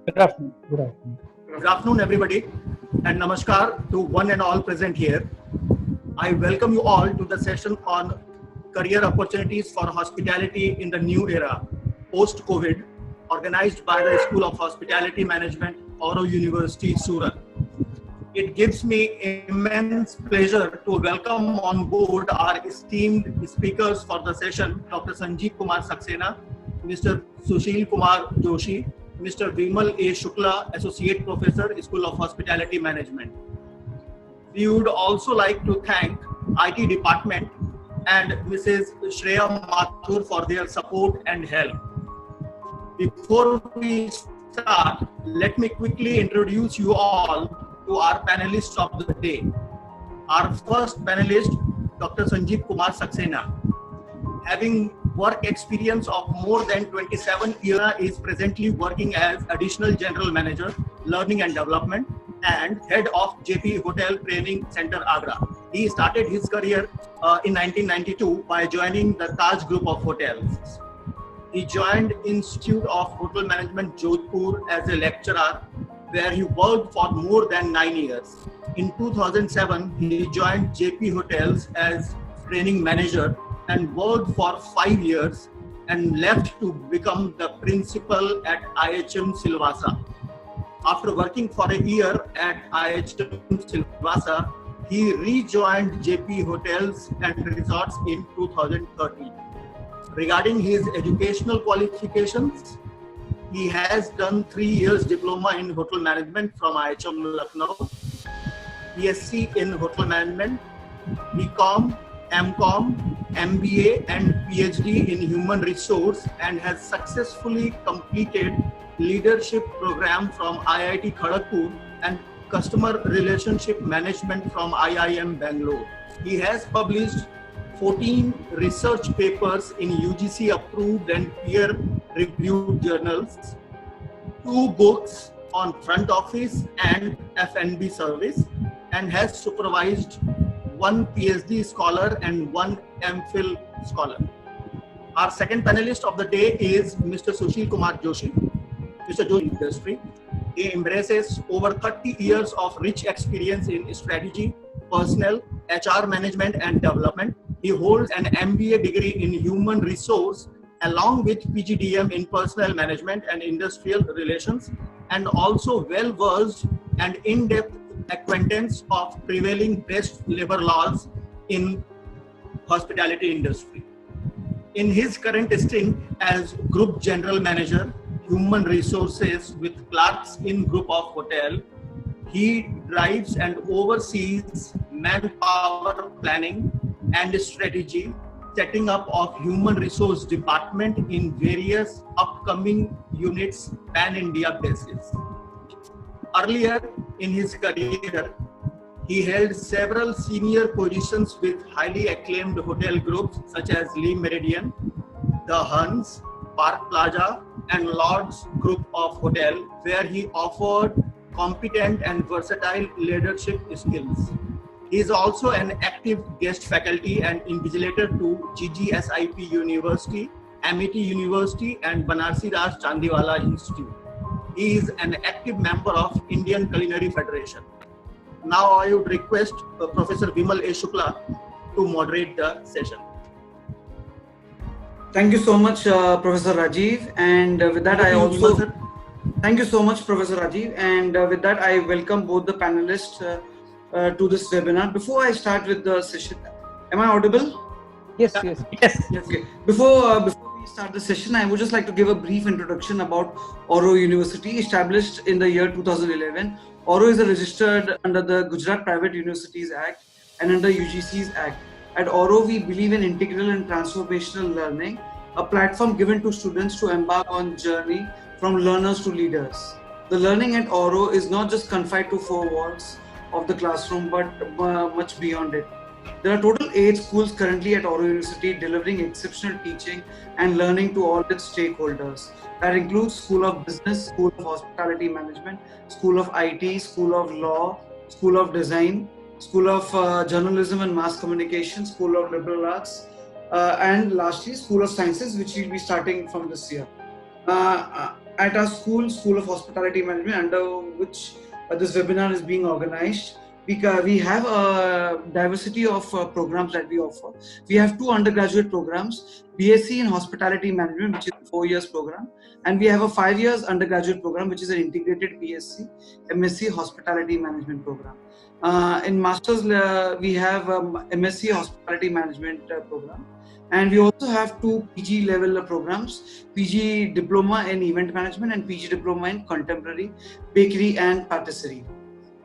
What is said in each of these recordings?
Good afternoon. Good afternoon. Good afternoon, everybody, and namaskar to one and all present here. I welcome you all to the session on career opportunities for hospitality in the new era, post-COVID, organized by the School of Hospitality Management, Auro University, Surat. It gives me immense pleasure to welcome on board our esteemed speakers for the session, Dr. Sanjeev Kumar Saxena, Mr. Sushil Kumar Joshi, Mr. Vimal A. Shukla, Associate Professor, School of Hospitality Management. We would also like to thank IT Department and Mrs. Shreya Mathur for their support and help. Before we start, let me quickly introduce you all to our panelists of the day. Our first panelist, Dr. Sanjeev Kumar Saxena. Having work experience of more than 27 years, is presently working as Additional General Manager, Learning and Development, and Head of JP Hotel Training Center, Agra. He started his career in 1992 by joining the Taj Group of Hotels. He joined Institute of Hotel Management, Jodhpur as a lecturer, where he worked for more than 9 years. In 2007, he joined JP Hotels as training manager and worked for 5 years and left to become the principal at IHM Silvassa. After working for a year at IHM Silvassa, he rejoined JP Hotels and Resorts in 2013. Regarding his educational qualifications, he has done 3 years diploma in hotel management from IHM Lucknow, BSc in hotel management, BCom, MCom, MBA and PhD in human resource, and has successfully completed leadership program from IIT Kharagpur and customer relationship management from IIM Bangalore. He has published 14 research papers in UGC approved and peer reviewed journals, 2 books on front office and F&B service, and has supervised 1 PhD scholar and 1 MPhil scholar. Our second panelist of the day is Mr. Sushil Kumar Joshi. Mr. Joshi industry. He embraces over 30 years of rich experience in strategy, personnel, HR management and development. He holds an MBA degree in human resource along with PGDM in personnel management and industrial relations, and also well-versed and in-depth acquaintance of prevailing best labor laws in hospitality industry. In his current stint as Group General Manager, Human Resources with Clarks Inn Group of Hotel, he drives and oversees manpower planning and strategy, setting up of human resource department in various upcoming units pan-India basis. Earlier in his career, he held several senior positions with highly acclaimed hotel groups such as Le Méridien, The Huns, Park Plaza, and Lords Group of Hotel, where he offered competent and versatile leadership skills. He is also an active guest faculty and invigilator to GGSIP University, Amity University, and Banarsi Das Chandiwala Institute. He is an active member of Indian Culinary Federation. Now I would request Professor Vimal A. Shukla to moderate the session. Thank you so much, Professor Rajiv. And with that, I also thank you so much, Professor Rajiv. And with that, I welcome both the panelists to this webinar. Before I start with the session, am I audible? Yes. Okay. Before we start the session, I would just like to give a brief introduction about Auro University. Established in the year 2011, Auro is registered under the Gujarat Private Universities Act and under UGC's Act. At Auro, we believe in integral and transformational learning, a platform given to students to embark on journey from learners to leaders. The learning at Auro is not just confined to 4 walls of the classroom, but much beyond it. There are total 8 schools currently at Auro University delivering exceptional teaching and learning to all its stakeholders. That includes School of Business, School of Hospitality Management, School of IT, School of Law, School of Design, School of Journalism and Mass Communication, School of Liberal Arts, and lastly, School of Sciences, which will be starting from this year. at our School of Hospitality Management, under which this webinar is being organized, because we have a diversity of programs that we offer. We have 2 undergraduate programs, BSc in Hospitality Management, which is a 4 years program, and we have a 5 years undergraduate program, which is an integrated BSc MSc Hospitality Management program. In Masters, we have MSc Hospitality Management program. And we also have 2 PG level programs, PG Diploma in Event Management and PG Diploma in Contemporary Bakery and Patisserie.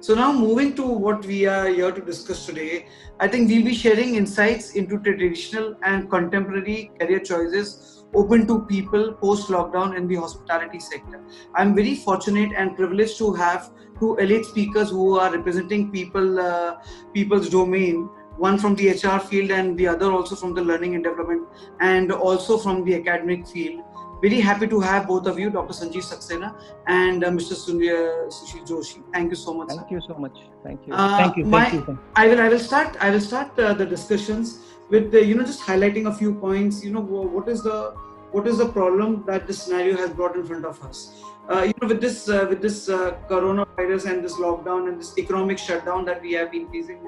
So now moving to what we are here to discuss today, I think we'll be sharing insights into traditional and contemporary career choices open to people post-lockdown in the hospitality sector. I'm very fortunate and privileged to have 2 elite speakers who are representing people's domain, one from the HR field and the other also from the learning and development and also from the academic field. Very happy to have both of you, Dr. Sanjeev Saxena and Mr. Sushil Joshi. Thank you so much. Thank you so much. Thank you. Thank you. I will start the discussions with just highlighting a few points. What is the problem that this scenario has brought in front of us? With this coronavirus and this lockdown and this economic shutdown that we have been facing,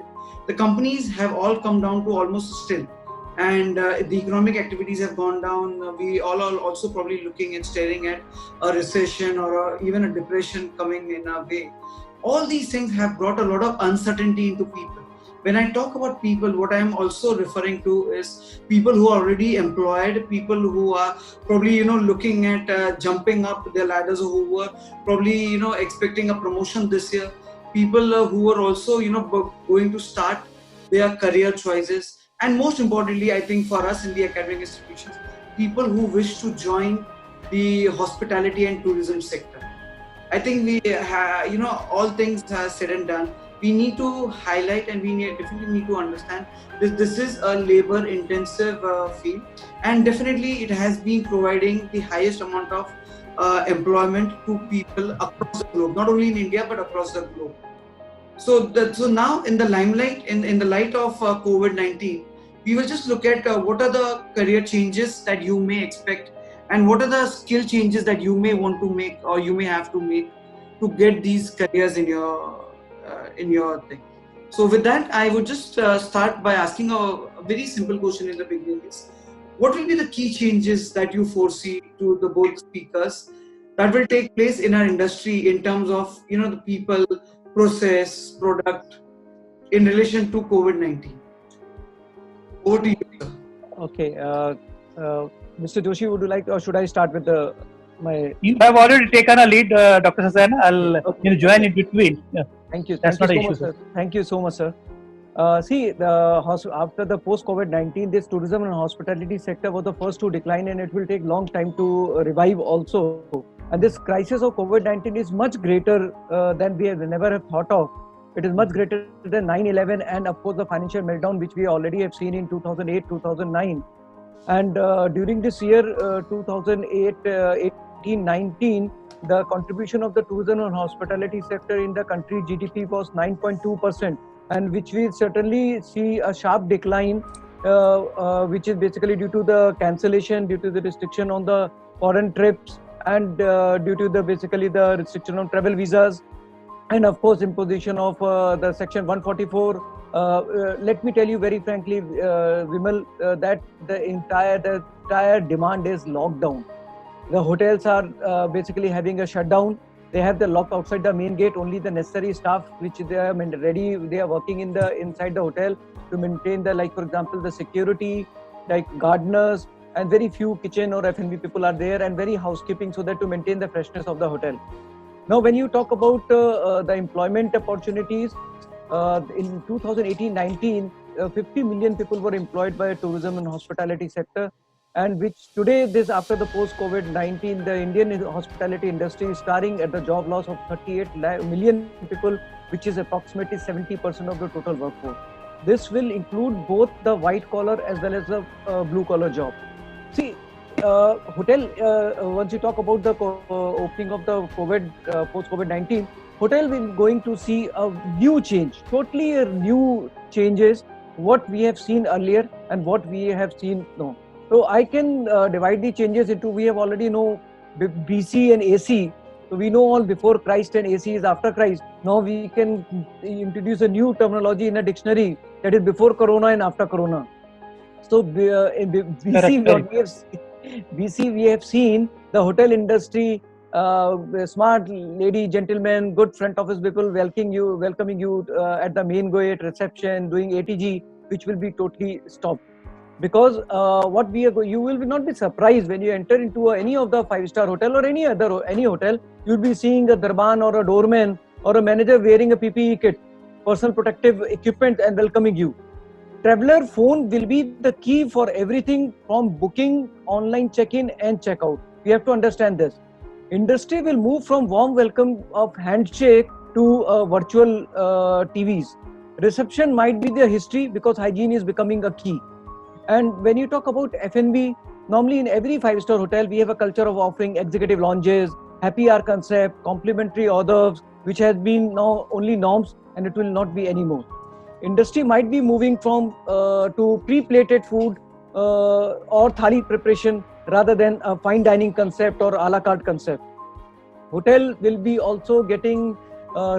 the companies have all come down to almost still, and the economic activities have gone down. We all are also probably looking and staring at a recession or even a depression coming in our way. All these things have brought a lot of uncertainty into people. When I talk about people, what I am also referring to is people who are already employed, people who are probably looking at jumping up their ladders, who were probably expecting a promotion this year, people who are also going to start their career choices, and most importantly, I think for us in the academic institutions, people who wish to join the hospitality and tourism sector. I think we all things said and done, we need to highlight and we definitely need to understand this is a labor intensive field, and definitely it has been providing the highest amount of employment to people across the globe, not only in India but across the globe. So now in the limelight, in the light of COVID-19, we will just look at what are the career changes that you may expect and what are the skill changes that you may want to make or you may have to make to get these careers in your thing. So with that, I would just start by asking a very simple question in the beginning is, what will be the key changes that you foresee to the both speakers that will take place in our industry in terms of the people, process, product in relation to COVID-19? Over to you, sir. Okay. Mr. Joshi, would you like, or should I start with my? You have already taken a lead, Dr. Saxena. I'll join in between. Yeah. Thank you. That's Thank not you an so issue, much, sir. Thank you so much, sir. See, after the post-COVID-19, this tourism and hospitality sector was the first to decline, and it will take long time to revive also. And this crisis of COVID-19 is much greater than we have never have thought of. It is much greater than 9/11 and of course the financial meltdown which we already have seen in 2008, 2009. And during this year, 2008, 18, 19, the contribution of the tourism and hospitality sector in the country GDP was 9.2%, and which we certainly see a sharp decline, which is basically due to the cancellation, due to the restriction on the foreign trips, and due to the restriction on travel visas, and of course imposition of the section 144. Let me tell you very frankly, Vimal, that the entire demand is locked down. The hotels are basically having a shutdown. They have the lock outside the main gate. Only the necessary staff which they are ready, they are working inside the hotel to maintain the, for example, the security, like gardeners, and very few kitchen or F&B people are there, and very housekeeping, so that to maintain the freshness of the hotel. Now, when you talk about the employment opportunities, in 2018-19, 50 million people were employed by tourism and hospitality sector, and which today, after the post-COVID-19, the Indian hospitality industry is starring at the job loss of 38 million people, which is approximately 70% of the total workforce. This will include both the white collar as well as the blue collar job. See, hotel, once you talk about the opening of the post-COVID-19, hotel will going to see a new change, totally new changes, what we have seen earlier and what we have seen now. So I can divide the changes into, we have already know BC and AC. So we know all before Christ and AC is after Christ. Now we can introduce a new terminology in a dictionary, that is before Corona and after Corona. So in BC, BC we have seen the hotel industry, smart lady, gentlemen, good front office people welcoming you at the main gate, reception, doing ATG, which will be totally stopped. Because you will not be surprised when you enter into any of the 5-star hotel or any hotel, you'll be seeing a darban or a doorman or a manager wearing a PPE kit, personal protective equipment, and welcoming you. Traveler phone will be the key for everything from booking, online check-in and check-out. We have to understand this. Industry will move from warm welcome of handshake to virtual TVs. Reception might be the history because hygiene is becoming a key. And when you talk about F&B, normally in every 5-star hotel, we have a culture of offering executive lounges, happy hour concept, complimentary hors d'oeuvres, which has been now only norms and it will not be anymore. Industry might be moving from to pre-plated food or thali preparation rather than a fine dining concept or a la carte concept. Hotel will be also getting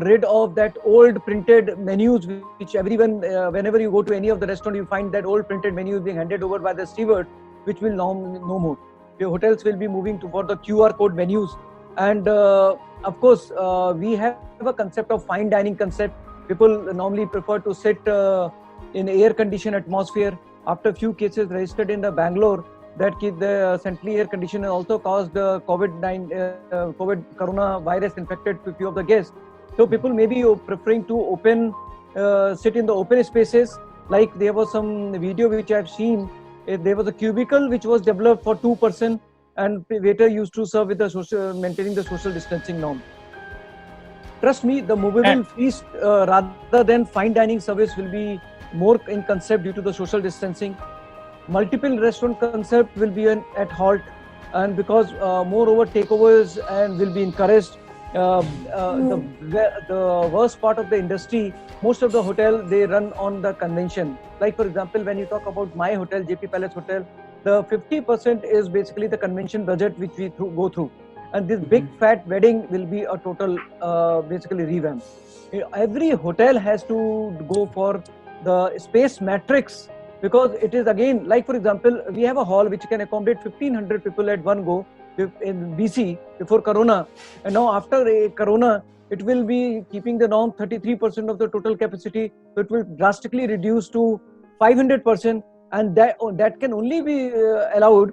rid of that old printed menus, which everyone, whenever you go to any of the restaurant, you find that old printed menus being handed over by the steward, which will no more. The hotels will be moving for the QR code menus. And of course, we have a concept of fine dining concept. People normally prefer to sit in air-conditioned atmosphere. After a few cases registered in the Bangalore, that the centrally air conditioner also caused COVID coronavirus infected to few of the guests. So people may be preferring to sit in the open spaces. Like there was some video which I've seen. There was a cubicle which was developed for 2 persons, and waiter used to serve with the maintaining the social distancing norm. Trust me, the movable feast rather than fine dining service will be more in concept due to the social distancing. Multiple restaurant concept will be at halt, and because moreover takeovers and will be encouraged. The worst part of the industry, most of the hotel, they run on the convention. Like for example, when you talk about my hotel, JP Palace Hotel, the 50% is basically the convention budget which we go through. And this big fat wedding will be a total basically revamp. Every hotel has to go for the space matrix, because it is again, like for example, we have a hall which can accommodate 1,500 people at one go in BC before Corona, and now after Corona it will be keeping the norm 33% of the total capacity, so it will drastically reduce to 500%, and that can only be allowed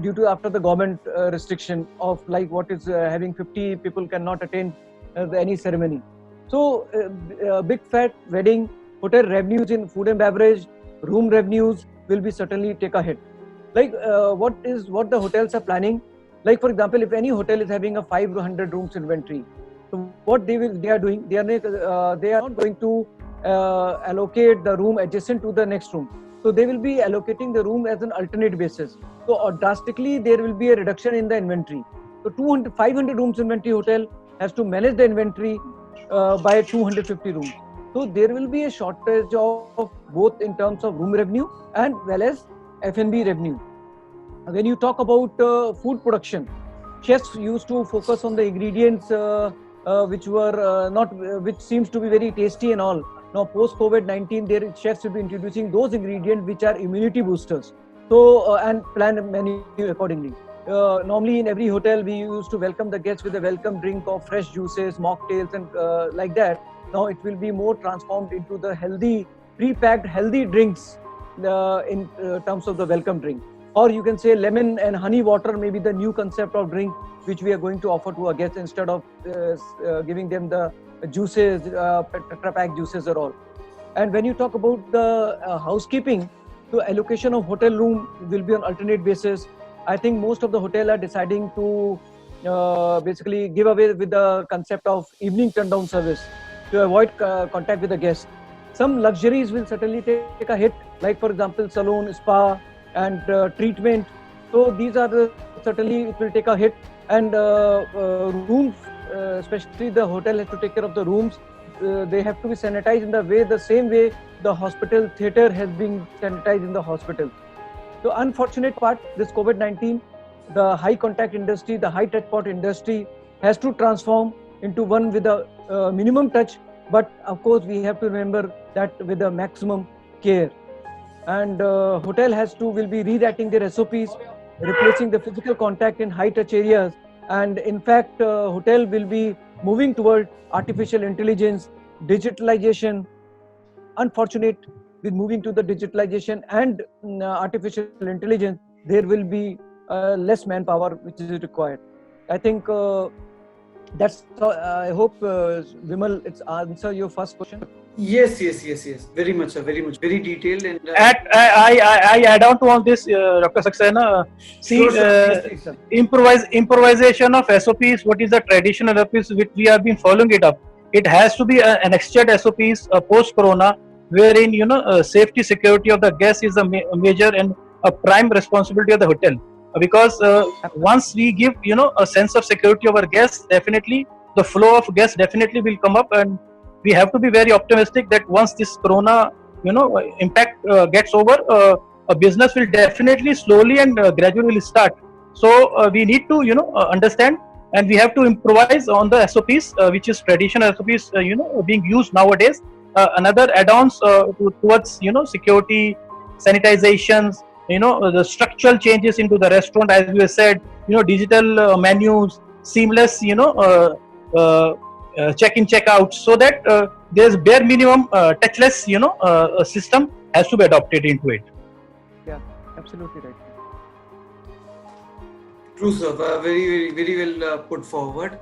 due to after the government restriction of like what is having 50 people cannot attend any ceremony. So big fat wedding, hotel revenues in food and beverage, room revenues will be certainly take a hit. Like what the hotels are planning. Like for example, if any hotel is having a 500 rooms inventory, so what they are doing, they are not going to allocate the room adjacent to the next room. So they will be allocating the room as an alternate basis. So drastically there will be a reduction in the inventory. So 500 rooms inventory hotel has to manage the inventory by 250 rooms. So there will be a shortage of both in terms of room revenue and well as F&B revenue. When you talk about food production, chefs used to focus on the ingredients which seems to be very tasty and all. Now post COVID-19, their chefs will be introducing those ingredients which are immunity boosters. So and plan a menu accordingly. Normally in every hotel we used to welcome the guests with a welcome drink of fresh juices, mocktails, and like that. Now it will be more transformed into the healthy, pre-packed healthy drinks in terms of the welcome drink. Or you can say lemon and honey water may be the new concept of drink which we are going to offer to our guests instead of giving them the juices, Tetra Pak juices or all. And when you talk about the housekeeping, the allocation of hotel room will be on alternate basis. I think most of the hotel are deciding to basically give away with the concept of evening turn-down service to avoid contact with the guests. Some luxuries will certainly take a hit, like for example, salon, spa, and treatment. So these are certainly it will take a hit. And rooms, especially the hotel has to take care of the rooms. They have to be sanitized in the same way the hospital theater has been sanitized in the hospital. So unfortunate part, this COVID-19, the high contact industry, the high touch point industry has to transform into one with a minimum touch, but of course we have to remember that with the maximum care. And hotel will be rewriting their SOPs, replacing the physical contact in high touch areas. And in fact, hotel will be moving toward artificial intelligence, digitalization. Unfortunate with moving to the digitalization and artificial intelligence, there will be less manpower which is required. I think that's. I hope Vimal, it's answer your first question. Yes. Very much, very detailed. And I add on to all this, Dr. Saxena. See, improvisation of SOPs. What is the traditional SOPs which we have been following it up? It has to be an extended SOPs post-corona, wherein safety security of the guest is a major and a prime responsibility of the hotel. Because once we give a sense of security of our guests, definitely the flow of guests definitely will come up, and we have to be very optimistic that once this corona impact gets over, a business will definitely slowly and gradually start. So we need to understand, and we have to improvise on the SOPs, which is traditional SOPs being used nowadays. Another add-ons towards security, sanitizations, the structural changes into the restaurant, as we have said, digital menus, seamless check-in, check-out, so that there's bare minimum touchless system has to be adopted into it. Yeah, absolutely right. True, sir. Very well put forward.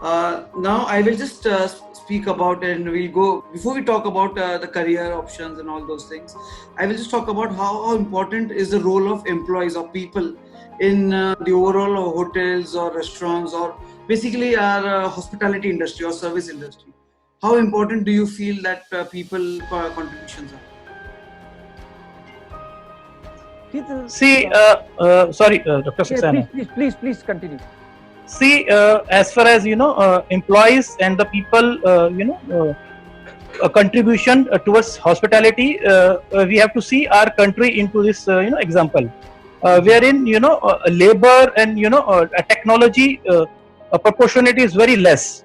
Now I will just speak about, and we'll go, before we talk about the career options and all those things, I will just talk about how important is the role of employees or people in the overall hotels or restaurants, or basically our hospitality industry or service industry. How important do you feel that people contributions are? See, sorry, Dr. Saxena. Please continue. See, as far as employees and the people, a contribution towards hospitality, we have to see our country into this example, wherein labor and technology proportionality is very less.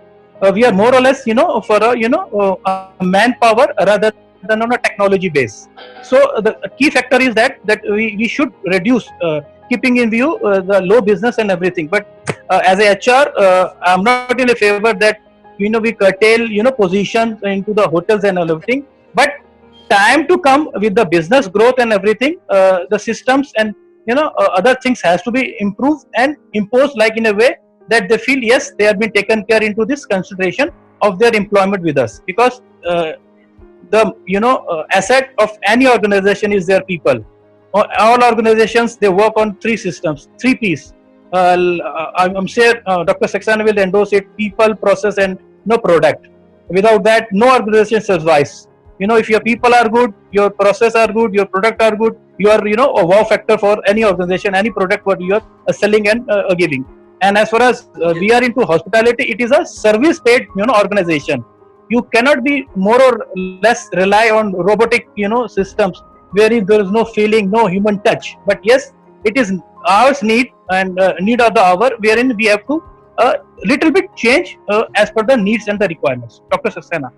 We are more or less for a manpower rather than on a technology base. So the key factor is that we should reduce, keeping in view the low business and everything. But as a HR, I'm not in a favor that we curtail positions into the hotels and everything. But time to come with the business growth and everything, the systems and other things has to be improved and imposed, like in a way that they feel yes, they have been taken care into this consideration of their employment with us. Because the asset of any organization is their people. All organizations, they work on three systems, 3 P's. I'm sure Dr. Saxena will endorse it: people, process, and product. Without that, no organization survives. If your people are good, your process are good, your product are good, you are a wow factor for any organization, any product what you are selling and giving. And as far as we are into hospitality, it is a service paid organization. You cannot be more or less rely on robotic systems wherein there is no feeling, no human touch. But yes, it is our need and need of the hour, wherein we have to little bit change as per the needs and the requirements. Dr. Saxena.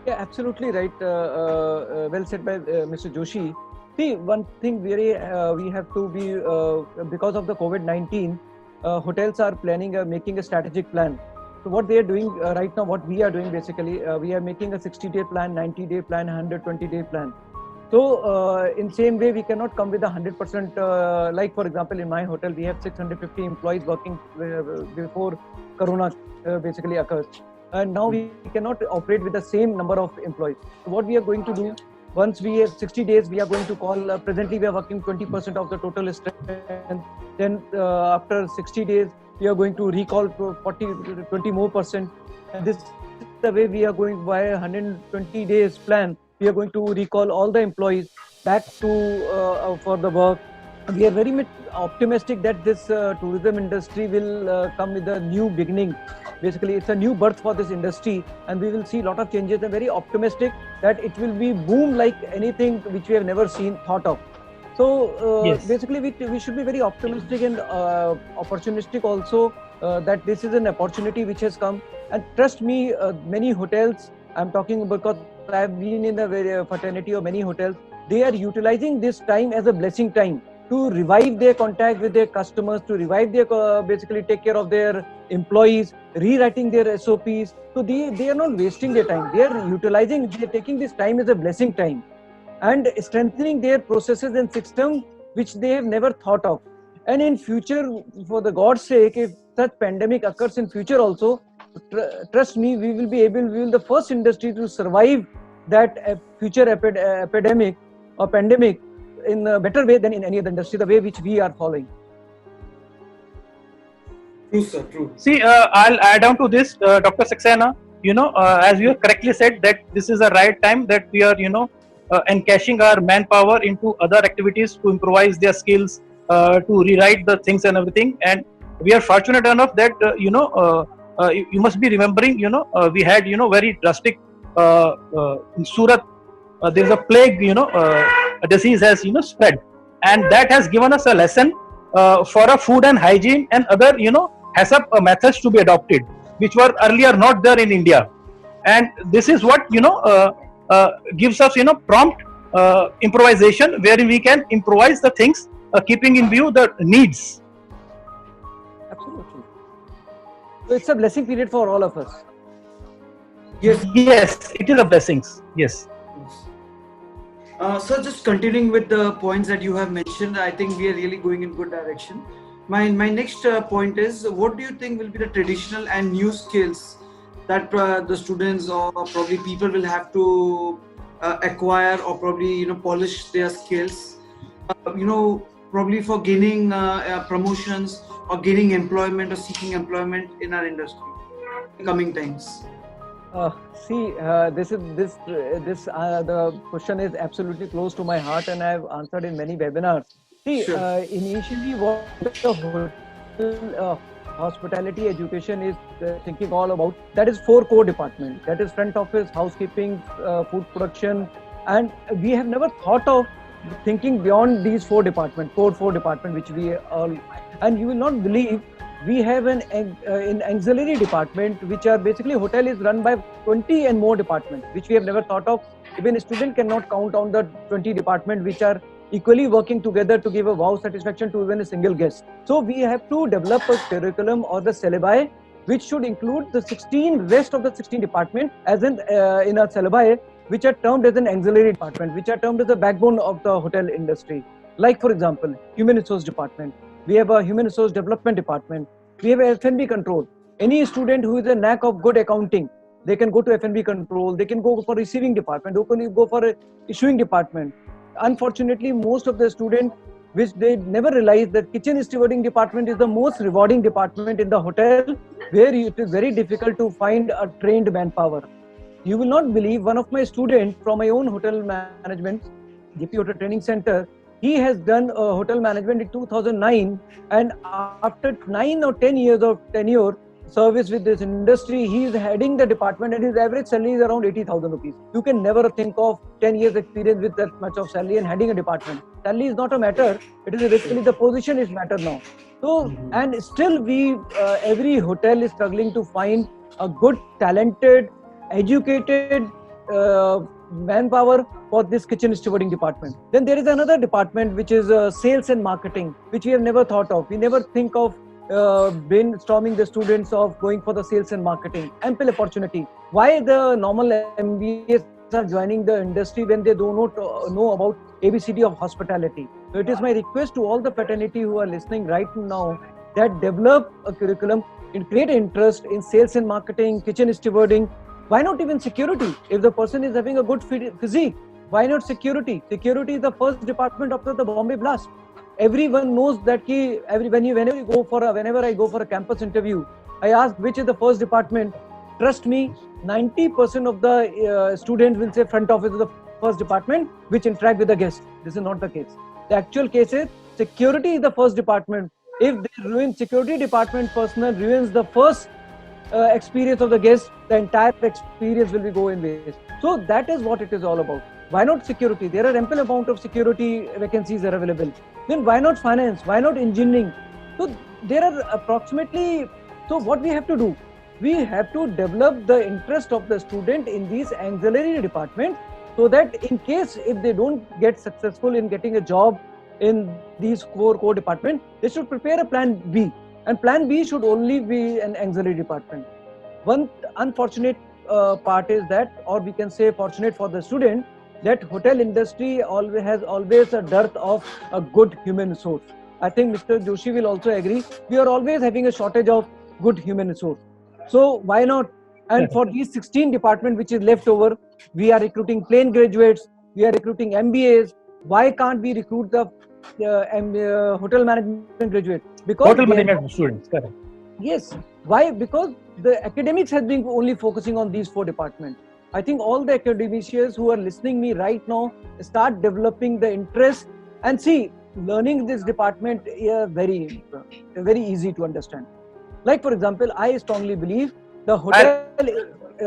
Yeah, absolutely right. Well said by Mr. Joshi. See, one thing we have to be, because of the COVID-19, hotels are making a strategic plan. So what they are doing right now, what we are doing basically, we are making a 60-day plan, 90-day plan, 120-day plan. So in same way, we cannot come with 100%. Like for example, in my hotel, we have 650 employees working before Corona basically occurred. And now we cannot operate with the same number of employees. So what we are going to do, once we have 60 days, we are going to call, presently we are working 20% of the total strength. Then after 60 days, we are going to recall 20 more %. And this is the way we are going by 120 days plan. We are going to recall all the employees back to for the work. We are very much optimistic that this tourism industry will come with a new beginning. Basically, it's a new birth for this industry, and we will see a lot of changes. I'm very optimistic that it will be boom like anything which we have never thought of. So Yes. basically, we should be very optimistic and opportunistic also, that this is an opportunity which has come. And trust me, many hotels, I'm talking because I've been in the fraternity of many hotels, they are utilizing this time as a blessing time to revive their contact with their customers, to revive their basically take care of their employees, rewriting their SOPs. So they are not wasting their time. They are utilizing, they are taking this time as a blessing time and strengthening their processes and system which they have never thought of. And in future, for the God's sake, if such pandemic occurs in future also, trust me, we will be the first industry to survive that future epidemic or pandemic in a better way than in any other industry, the way which we are following. True, sir. True. See, I'll add on to this, Dr. Saxena. As you correctly said, that this is the right time that we are, encashing our manpower into other activities to improvise their skills, to rewrite the things and everything. And we are fortunate enough that, you must be remembering, we had, very drastic, in Surat, there is a plague, a disease has, spread. And that has given us a lesson for a food and hygiene and other, HACCP methods to be adopted, which were earlier not there in India. And this is what, gives us, prompt improvisation, wherein we can improvise the things, keeping in view the needs. Absolutely. So it's a blessing period for all of us. Yes, it is a blessings. Yes. So just continuing with the points that you have mentioned, I think we are really going in good direction. My next point is, what do you think will be the traditional and new skills that the students or probably people will have to acquire or probably polish their skills, probably for gaining promotions or gaining employment or seeking employment in our industry in coming times? The question is absolutely close to my heart, and I've answered in many webinars. See, Sure. Initially, what the hotel hospitality education is thinking all about, that is 4 core departments. That is front office, housekeeping, food production, and we have never thought of thinking beyond these 4 departments, core 4 departments, which we all. And you will not believe, we have an auxiliary department, which are basically, hotel is run by 20 and more departments, which we have never thought of. Even a student cannot count on the 20 departments which are equally working together to give a wow satisfaction to even a single guest. So we have to develop a curriculum or the syllabi which should include the rest of the 16 departments as in a syllabi, which are termed as an auxiliary department, which are termed as the backbone of the hotel industry. Like, for example, human resource department. We have a human resource development department. We have a F&B control. Any student who is a knack of good accounting, they can go to F&B control. They can go for receiving department. They can go for a issuing department. Unfortunately, most of the students, which they never realize that kitchen stewarding department is the most rewarding department in the hotel, where it is very difficult to find a trained manpower. You will not believe, one of my students from my own hotel management, JP Hotel Training Center, he has done hotel management in 2009, and after 9 or 10 years of tenure service with this industry, he is heading the department, and his average salary is around 80,000 rupees. You can never think of 10 years experience with that much of salary and heading a department. Salary is not a matter, it is basically the position is matter now. So, and still every hotel is struggling to find a good, talented, educated manpower for this kitchen stewarding department. Then there is another department which is sales and marketing, which we have never thought of. We never think of brainstorming the students of going for the sales and marketing. Ample opportunity. Why the normal MBAs are joining the industry when they do not know about ABCD of hospitality? So it is my request to all the fraternity who are listening right now, that develop a curriculum and create interest in sales and marketing, kitchen stewarding. Why not even security? If the person is having a good physique, why not security? Security is the first department after the Bombay blast. Everyone knows that whenever I go for a campus interview, I ask which is the first department. Trust me, 90% of the students will say front office is the first department which interact with the guest. This is not the case. The actual case is security is the first department. If they ruin security department personnel ruins the first experience of the guest, the entire experience will be go in waste. So that is what it is all about. Why not security? There are ample amount of security vacancies are available. Then why not finance? Why not engineering? So there are approximately, so what we have to do? We have to develop the interest of the student in these auxiliary departments, so that in case if they don't get successful in getting a job in these core department, they should prepare a plan B, and plan B should only be an auxiliary department. One unfortunate part is that, or we can say fortunate for the student, that hotel industry has always a dearth of a good human resource. I think Mr. Joshi will also agree. We are always having a shortage of good human resource. So why not? And for these 16 department which is left over, we are recruiting plain graduates, we are recruiting MBAs. Why can't we recruit the hotel management graduate? Because Hotel management students, correct. Yes. Why? Because the academics has been only focusing on these 4 departments. I think all the academicians who are listening me right now start developing the interest, and see, learning this department is very easy to understand. Like for example, I strongly believe the hotel,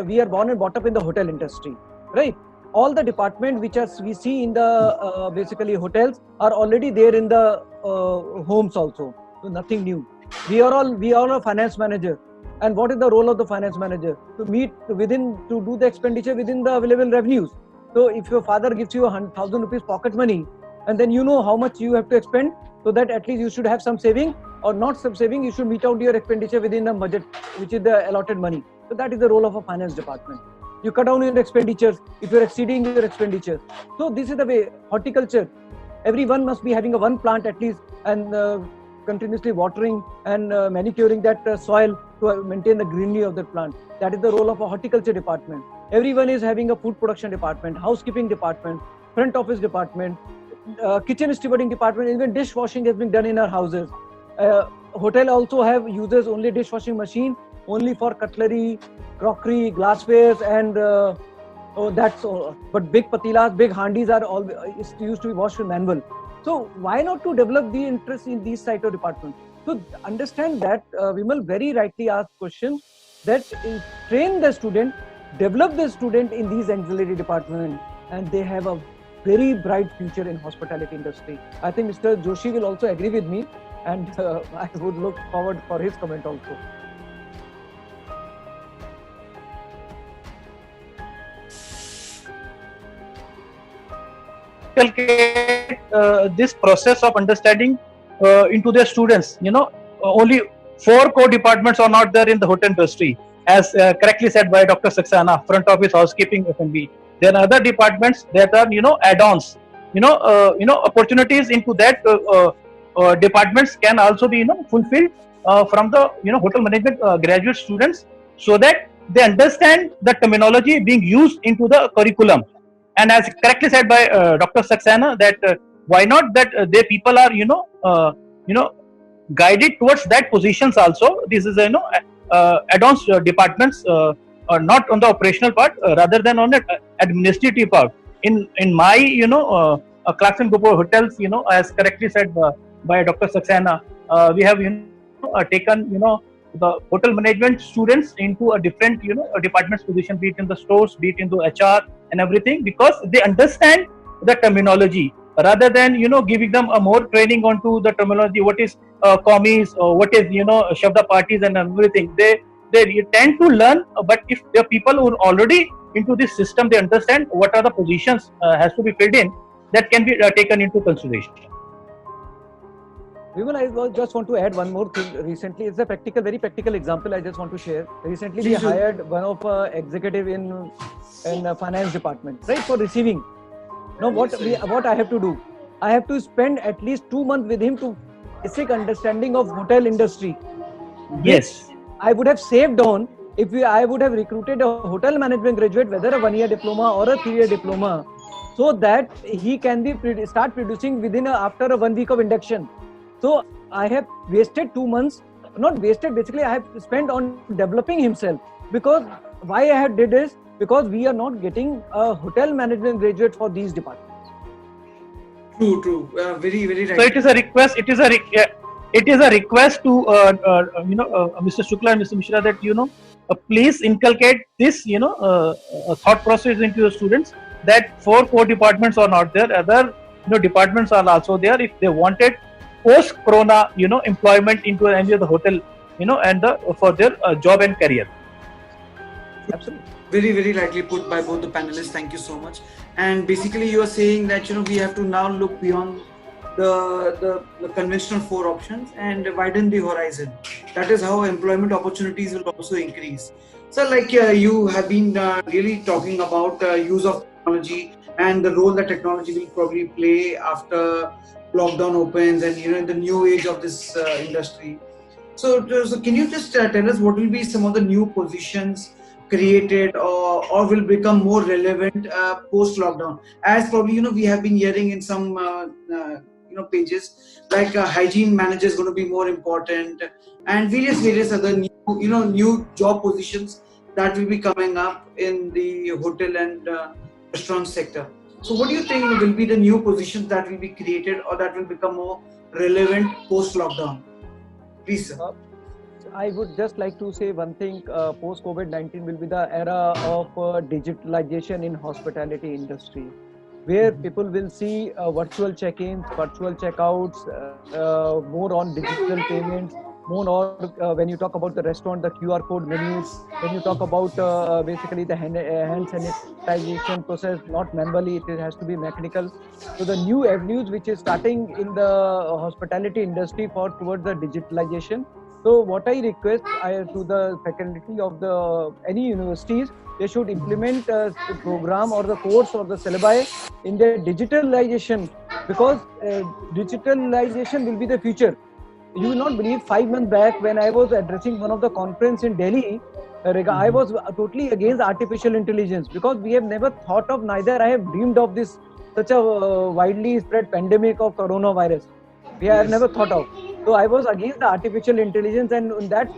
we are born and brought up in the hotel industry, right? All the department which we see in the basically hotels are already there in the homes also. So nothing new. We are all a finance manager. And what is the role of the finance manager? To do the expenditure within the available revenues. So if your father gives you 1,000 rupees pocket money, and then you know how much you have to expend, so that at least you should have some saving, or not some saving, you should meet out your expenditure within a budget, which is the allotted money. So that is the role of a finance department. You cut down your expenditures if you're exceeding your expenditures. So this is the way. Horticulture, everyone must be having a one plant at least, and continuously watering and manicuring that soil to maintain the greenery of the plant. That is the role of a horticulture department. Everyone is having a food production department, housekeeping department, front office department, kitchen stewarding department. Even dishwashing has been done in our houses. Hotel also uses only dishwashing machine only for cutlery, crockery, glasswares, and that's all. But big patilas, big handis are all used to be washed with manual. So why not to develop the interest in these type of departments? So understand that Vimal very rightly asked question that train the student, develop the student in these auxiliary departments, and they have a very bright future in hospitality industry. I think Mr. Joshi will also agree with me, and I would look forward for his comment also. This process of understanding into their students. Only 4 core departments are not there in the hotel industry, as correctly said by Dr. Saxena, front office, housekeeping, F&B. There are other departments that are add-ons. Opportunities into that departments can also be fulfilled from the hotel management graduate students, so that they understand the terminology being used into the curriculum. And as correctly said by Dr. Saxena, that why not that their people are guided towards that positions also. This is add-ons departments, not on the operational part, rather than on the administrative part. In my Clarkson Group of hotels, as correctly said by Dr. Saxena, we have taken the hotel management students into a different department's position, be it in the stores, be it into HR and everything, because they understand the terminology, rather than giving them a more training onto the terminology, what is commies, or what is shabda parties and everything. They tend to learn, but if the people who are already into this system, they understand what are the positions has to be filled in, that can be taken into consideration. Vimal, I just want to add one more thing. Recently, it's a very practical example I just want to share. Recently, we hired one of executive in finance department, right, for receiving. Now, what I have to do? I have to spend at least 2 months with him to basic understanding of hotel industry. Yes. I would have saved on if I would have recruited a hotel management graduate, whether a 1-year diploma or a 3-year diploma, so that he can start producing after a 1 week of induction. So I have wasted 2 months, not wasted, basically I have spent on developing himself. Because why I have did is because we are not getting a hotel management graduate for these departments. True. Very, very right. So it is a request. it is a request to Mr. Shukla and Mr. Mishra that please inculcate this thought process into your students, that 4 core departments are not there, other departments are also there if they wanted post corona employment into any of the hotel and for their job and career. Absolutely. Very, very rightly put by both the panelists. Thank you so much. And basically, you are saying that we have to now look beyond the conventional 4 options and widen the horizon. That is how employment opportunities will also increase. So, like you have been really talking about use of technology and the role that technology will probably play after lockdown opens and in the new age of this industry. So can you just tell us what will be some of the new positions created or will become more relevant post lockdown? As probably we have been hearing in some pages like hygiene manager is going to be more important, and various other new job positions that will be coming up in the hotel and restaurant sector. So what do you think will be the new positions that will be created or that will become more relevant post lockdown? Please, sir. I would just like to say one thing. Post COVID-19 will be the era of digitalization in hospitality industry, where people will see virtual check-ins, virtual checkouts, more on digital payments, more on when you talk about the restaurant, the QR code menus. When you talk about basically the hand sanitization process, not manually, it has to be mechanical. So the new avenues which is starting in the hospitality industry for towards the digitalization. So what I request to the faculty of the any universities, they should implement the program or the course or the syllabi in their digitalization, because digitalization will be the future. You will not believe 5 months back when I was addressing one of the conference in Delhi, I was totally against artificial intelligence, because we have never thought of, neither I have dreamed of this such a widely spread pandemic of coronavirus. We have never thought of. So I was against the artificial intelligence, and in that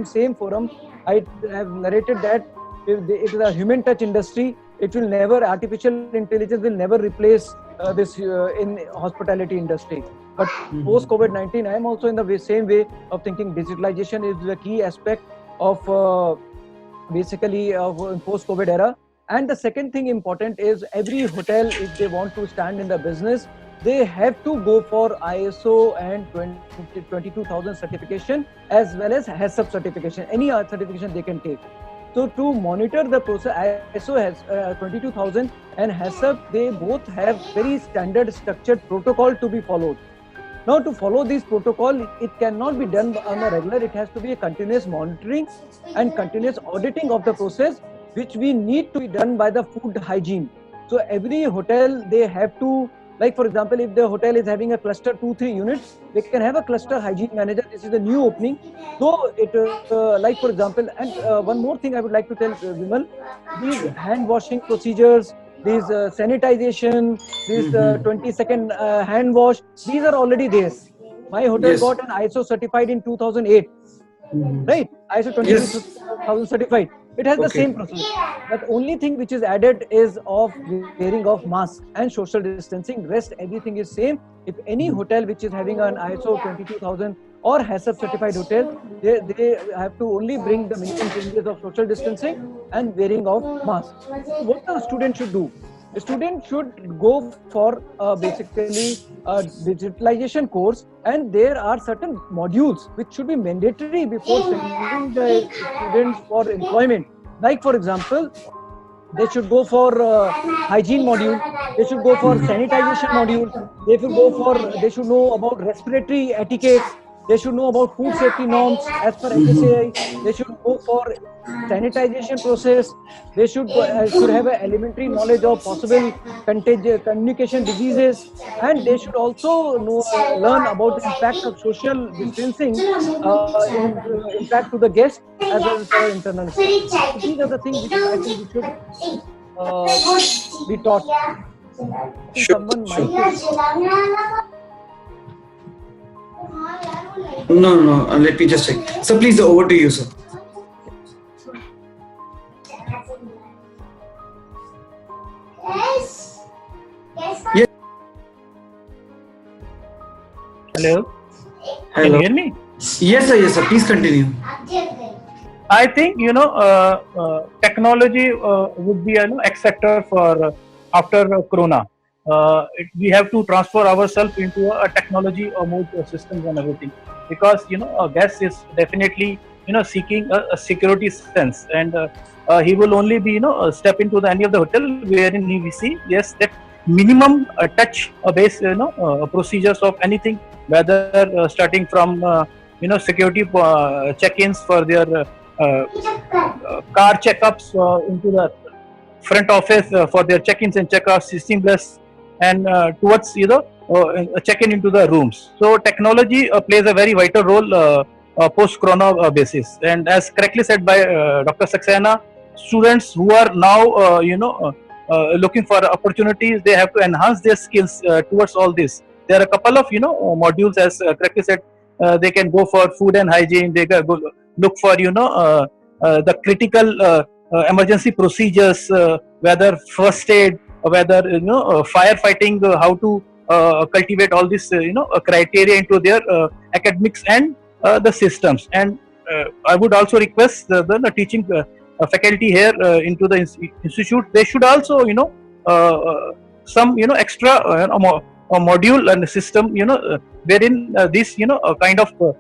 same forum, I have narrated that it is a human touch industry. It will never, artificial intelligence will never replace this in hospitality industry. But post COVID-19, I am also in the same way of thinking. Digitalization is the key aspect of basically of post COVID era. And the second thing important is, every hotel, if they want to stand in the business, they have to go for ISO and 22,000 certification, as well as HACCP certification, any certification they can take. So to monitor the process, ISO has 22,000 and HACCP, they both have very standard structured protocol to be followed. Now to follow this protocol, it cannot be done on a regular, it has to be a continuous monitoring and continuous auditing of the process, which we need to be done by the food hygiene. So every hotel, they have to, like for example, if the hotel is having a cluster 2-3 units, they can have a cluster hygiene manager. This is the new opening. So it like for example, and one more thing I would like to tell Vimal, these hand washing procedures, these sanitization, these 20-second hand wash, these are already there. My hotel got an ISO certified in 2008, right? ISO 22000 certified. It has the same process. But only thing which is added is of wearing of mask and social distancing. Rest everything is same. If any hotel which is having an ISO 22000 or HACCP certified hotel, they have to only bring the minimum changes of social distancing and wearing of mask. What the student should do? The student should go for basically a digitalization course, and there are certain modules which should be mandatory before sending the students for employment. Like for example, they should go for hygiene module, they should go for sanitization module, they should know about respiratory etiquettes, they should know about food safety norms as per HSAI, they should go for sanitization process, they should have an elementary knowledge of possible communication diseases, and they should also learn about the impact of social distancing impact to the guests as well as for internal staff. So these are the things which I think we should be taught. Someone might No. Let me just check. So please, over to you, sir. Hello. Can you Hello. hear me? Yes, sir. Yes, sir. Please continue. I think technology would be an X factor for after Corona. We have to transfer ourselves into a technology or mode systems and everything, because a guest is definitely seeking a security sense, and he will only be step into any of the hotel wherein he will see, yes, that minimum touch base procedures of anything, whether starting from security check-ins for their car checkups, into the front office for their check-ins and check-outs seamless, and towards check-in into the rooms. So technology plays a very vital role post-corona basis. And as correctly said by Dr. Saxena, students who are now looking for opportunities, they have to enhance their skills towards all this. There are a couple of modules, as correctly said. They can go for food and hygiene. They can go look for the critical emergency procedures, whether first aid, whether firefighting, how to cultivate all this criteria into their academics and the systems. And I would also request the teaching faculty here into the institute. They should also some extra a module and system wherein this kind of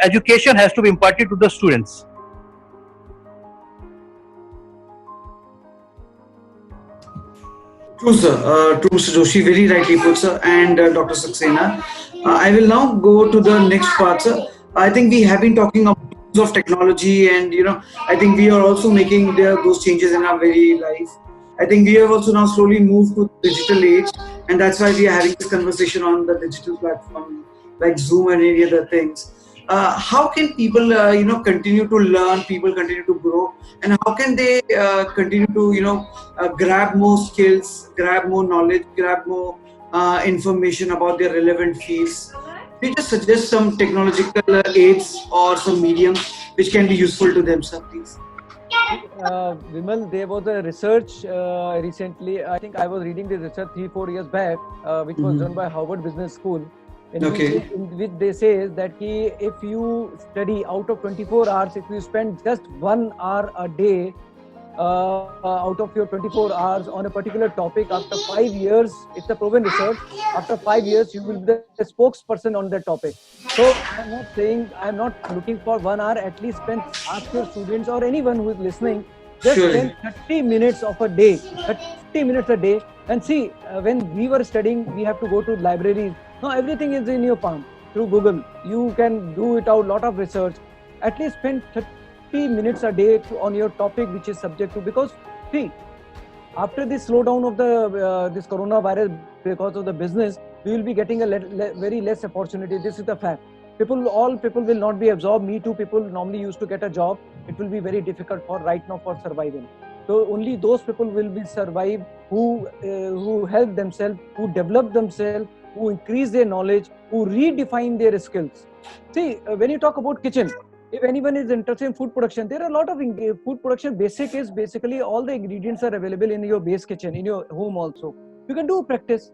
education has to be imparted to the students. True, sir. True, Mr. Joshi. Very rightly put, sir. And Dr. Saxena. I will now go to the next part, sir. I think we have been talking about use of technology, and I think we are also making those changes in our very life. I think we have also now slowly moved to digital age, and that's why we are having this conversation on the digital platform like Zoom and any other things. How can people, continue to learn? People continue to grow, and how can they continue to, grab more skills, grab more knowledge, grab more information about their relevant fields? Can you just suggest some technological aids or some mediums which can be useful to them, sir, please? Vimal, there was a research recently. I think I was reading this research 3-4 years back, which was done by Harvard Business School. In which they say that if you study out of 24 hours, if you spend just 1 hour a day out of your 24 hours on a particular topic, after 5 years, it's a proven research, after 5 years you will be the spokesperson on that topic. So I'm not looking for 1 hour. At least ask your students or anyone who is listening, just spend 30 minutes of a day, 30 minutes a day. And see, when we were studying, we have to go to libraries. Now everything is in your palm through Google. You can do it out, lot of research. At least spend 30 minutes a day on your topic which is subject to, because see, after this slowdown of the this coronavirus, because of the business, we will be getting a very less opportunity. This is the fact. All people will not be absorbed. Me too, people normally used to get a job. It will be very difficult for right now for surviving. So only those people will be survive who help themselves, who develop themselves, who increase their knowledge, who redefine their skills. See, when you talk about kitchen, if anyone is interested in food production, there are a lot of food production. Basic is basically all the ingredients are available in your base kitchen, in your home also. You can do practice.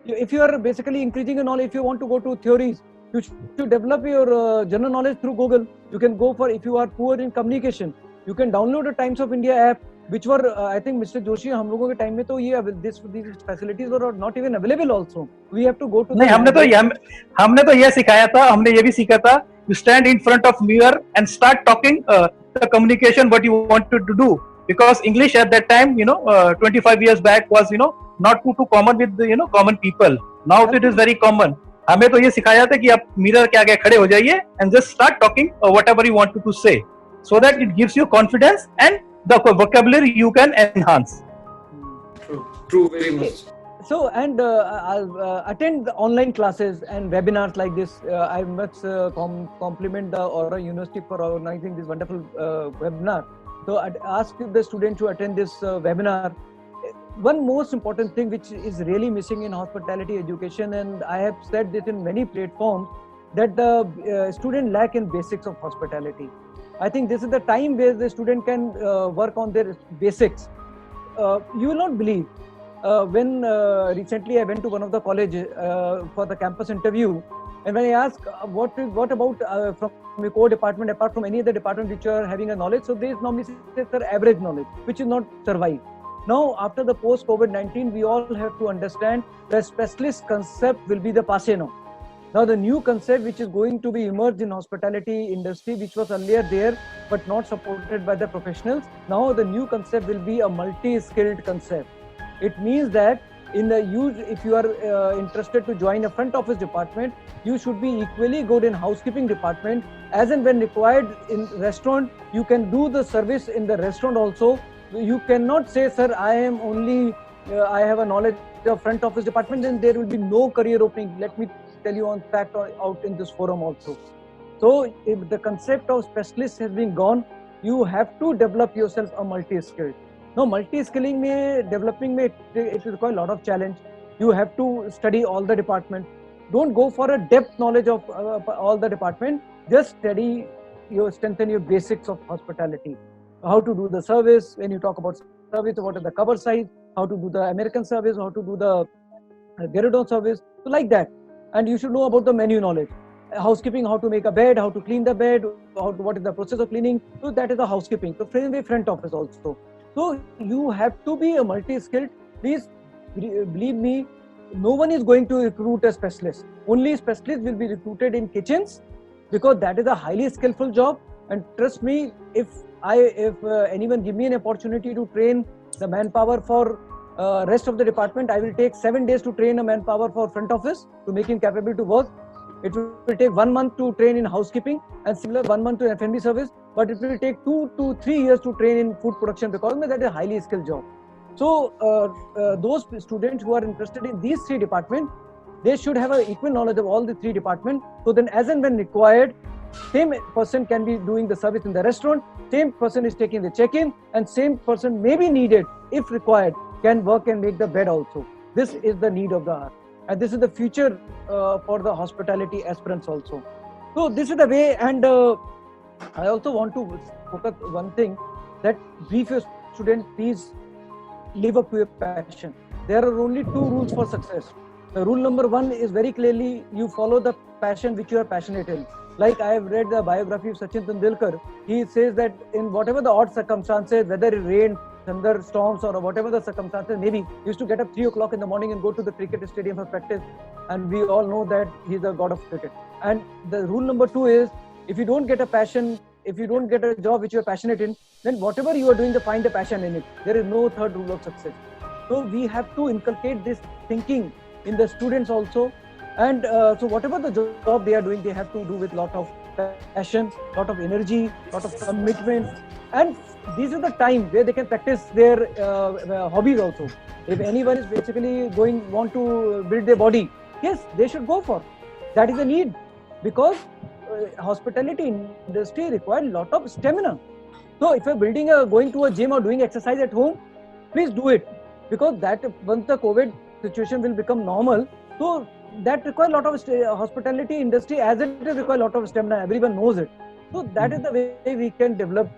If you are basically increasing your knowledge, if you want to go to theories, you should develop your general knowledge through Google. You can go for, if you are poor in communication, you can download the Times of India app, which were, I think, Mr. Joshi, हम लोगों के time में तो ये these facilities were not even available also. We have to go to. नहीं, हमने तो ये सिखाया था, हमने ये भी सीखा था. You stand in front of mirror and start talking the communication what you wanted to do, because English at that time 25 years back was not too common with the common people. Now it is very common. हमें तो ये सिखाया था कि आप mirror के आगे खड़े हो जाइए and just start talking whatever you want to say, so that it gives you confidence and the vocabulary you can enhance. True, very much. So, and I'll attend the online classes and webinars like this. I must compliment the Aura University for organizing this wonderful webinar. So, I'd ask the student to attend this webinar. One most important thing which is really missing in hospitality education, and I have said this in many platforms, that the student lack in basics of hospitality. I think this is the time where the student can work on their basics. You will not believe. When recently I went to one of the colleges for the campus interview, And when I ask what about from a core department, apart from any other department which are having a knowledge, so they normally say sir average knowledge, which is not survive. Now after the post COVID-19, we all have to understand the specialist concept will be the passe now. Now the new concept which is going to be emerged in hospitality industry, which was earlier there but not supported by the professionals, now the new concept will be a multi-skilled concept. It means that if you are interested to join a front office department, you should be equally good in housekeeping department. As and when required in restaurant, you can do the service in the restaurant also. You cannot say, sir, I am only I have a knowledge of front office department, then there will be no career opening. Let me tell you on fact out in this forum also. So if the concept of specialist has been gone, you have to develop yourself a multi-skilled. Now multi-skilling developing it requires a lot of challenge. You have to study all the department. Don't go for a depth knowledge of all the department. Just strengthen your basics of hospitality. How to do the service. When you talk about service, what is the cover size? How to do the American service? How to do the Geridon service? So like that. And you should know about the menu knowledge. Housekeeping, how to make a bed, how to clean the bed, what is the process of cleaning. So that is the housekeeping. So front office also. So you have to be a multi-skilled. Please believe me, no one is going to recruit a specialist. Only specialists will be recruited in kitchens, because that is a highly skillful job. And trust me, if anyone give me an opportunity to train the manpower for rest of the department, I will take 7 days to train a manpower for front office to make him capable to work. It will take 1 month to train in housekeeping, and similar 1 month to F&B service. But it will take 2 to 3 years to train in food production, because that is a highly skilled job. So those students who are interested in these 3 departments, they should have an equal knowledge of all the 3 departments. So then as and when required, same person can be doing the service in the restaurant, same person is taking the check-in, and same person may be needed, if required, can work and make the bed also. This is the need of the hour. And this is the future for the hospitality aspirants also. So this is the way. And I also want to focus one thing, that brief your student, please live up to your passion. There are only 2 rules for success. The rule number 1 is very clearly, you follow the passion which you are passionate in. Like I have read the biography of Sachin Tendulkar. He says that in whatever the odd circumstances, whether it rained, thunderstorms, or whatever the circumstances maybe, he used to get up 3 o'clock in the morning and go to the cricket stadium for practice. And we all know that he's the god of cricket. And the rule number 2 is, if you don't get a passion, if you don't get a job which you are passionate in, then whatever you are doing, find a passion in it. There is no third rule of success. So we have to inculcate this thinking in the students also. And so whatever the job they are doing, they have to do with lot of passion, lot of energy, lot of commitment. And these are the time where they can practice their hobbies also. If anyone is basically want to build their body, yes, they should go for. That is a need, because hospitality industry requires a lot of stamina. So if you're going to a gym or doing exercise at home, please do it, because that once the COVID situation will become normal, so that requires a lot of hospitality industry, as it requires a lot of stamina. Everyone knows it. So that is the way we can develop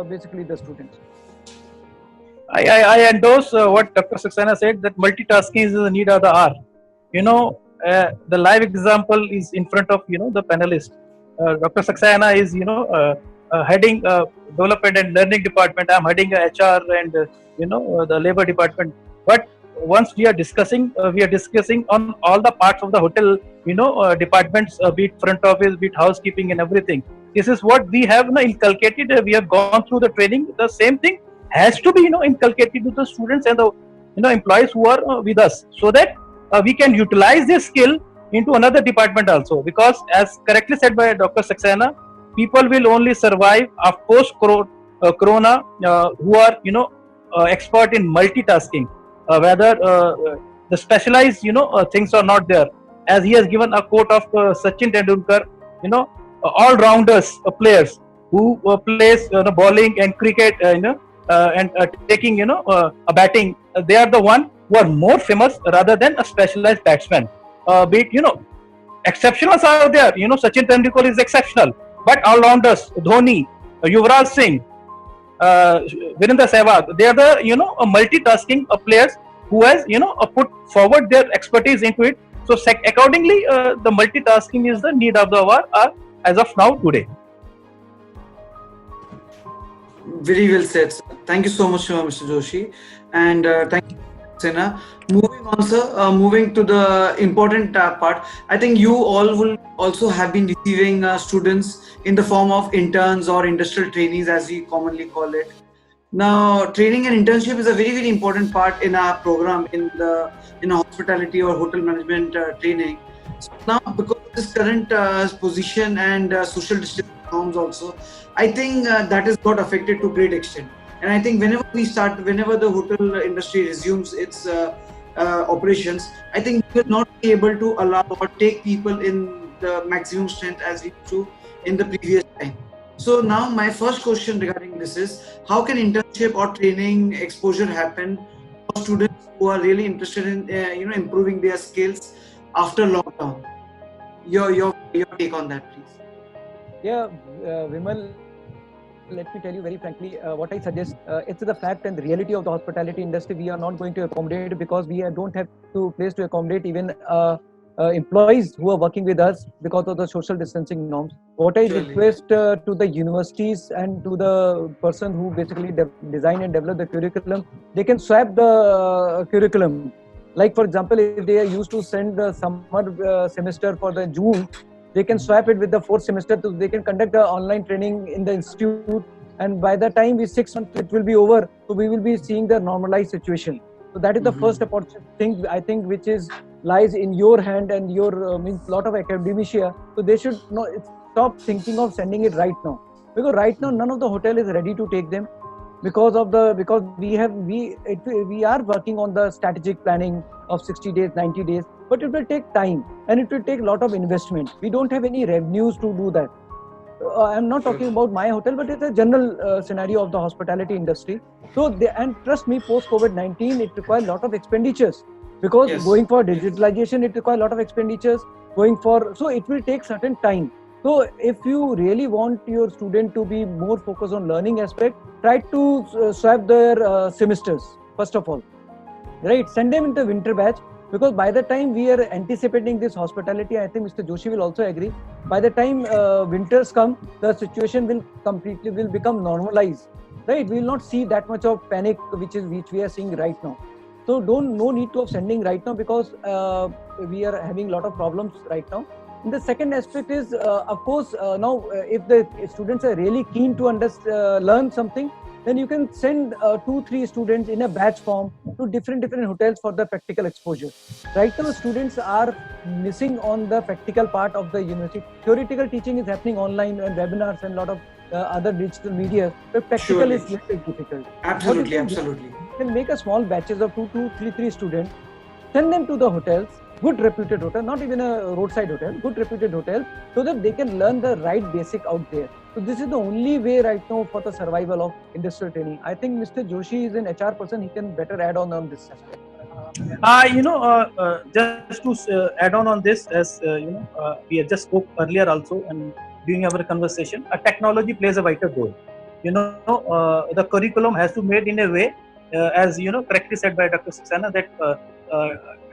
basically the students. I endorse what Dr. Saxena said, that multitasking is the need of the hour. The live example is in front of the panelist. Dr. Saxena is heading development and learning department. I'm heading HR and the labor department. But once we are discussing on all the parts of the hotel departments, be it front office, be it housekeeping and everything. This is what we have inculcated. We have gone through the training. The same thing has to be inculcated to the students and the employees who are with us, so that we can utilize this skill into another department also. Because as correctly said by Dr. Saxena, people will only survive after post-corona who are expert in multitasking. Whether the specialized things are not there. As he has given a quote of Sachin Tendulkar, all-rounders players who plays bowling and cricket, and taking a batting. They are the one who are more famous rather than a specialized batsman. Be it exceptionals are there. Sachin Tendulkar is exceptional, but all-rounders, Dhoni, Yuvraj Singh, Virendra Sehwag, they are the multitasking players who has put forward their expertise into it So accordingly, the multitasking is the need of the hour as of now today. Very well said, sir. Thank you so much, Mr. Joshi, and thank you, Sena. Moving on, sir. Moving to the important part. I think you all will also have been receiving students in the form of interns or industrial trainees, as we commonly call it. Now, training and internship is a very, very important part in our program in hospitality or hotel management training. So now, because of this current position and social distancing norms also, I think that has got affected to great extent. And I think whenever the hotel industry resumes its operations, I think we will not be able to allow or take people in the maximum strength as we used to in the previous time. So now my first question regarding this is, how can internship or training exposure happen for students who are really interested in improving their skills after lockdown? Your take on that, please. Yeah, Vimal, let me tell you very frankly, what I suggest, it's the fact and the reality of the hospitality industry. We are not going to accommodate because we don't have place to accommodate even employees who are working with us because of the social distancing norms. What I request to the universities and to the person who basically design and develop the curriculum, they can swap the curriculum. Like for example, if they are used to send the summer semester for the June, they can swap it with the fourth semester. So they can conduct the online training in the institute, and by the time 6 months it will be over, so we will be seeing the normalized situation. So that is the first thing I think which lies in your hand and your means lot of academia. So they should stop thinking of sending it right now, because right now none of the hotel is ready to take them because we are working on the strategic planning of 60 days, 90 days, but it will take time and it will take a lot of investment. We don't have any revenues to do that. I'm not talking about my hotel, but it's a general scenario of the hospitality industry. So, and trust me, post COVID-19, it requires a lot of expenditures, because going for digitalization, it requires a lot of expenditures. So it will take certain time. So if you really want your student to be more focused on learning aspect, try to swap their semesters first of all, right? Send them into winter batch, because by the time we are anticipating this hospitality, I think Mr. Joshi will also agree. By the time winters come, the situation will become normalized, right? We will not see that much of panic which we are seeing right now. So no need to of sending right now, because we are having a lot of problems right now. And the second aspect is, of course, now if the students are really keen to learn something, then you can send 2-3 students in a batch form to different hotels for the practical exposure. Right now, students are missing on the practical part of the university. Theoretical teaching is happening online and webinars and a lot of other digital media, but practical is little difficult. Absolutely. You can make a small batches of 2-3 students, send them to the hotels, good reputed hotel, not even a roadside hotel, good reputed hotel, so that they can learn the right basic out there. So this is the only way right now for the survival of industrial training. I think Mr. Joshi is an HR person; he can better add on this aspect. Just to add on this, as we have just spoke earlier also, and during our conversation, technology plays a vital role. The curriculum has to be made in a way, as correctly said by Dr. Saxena, that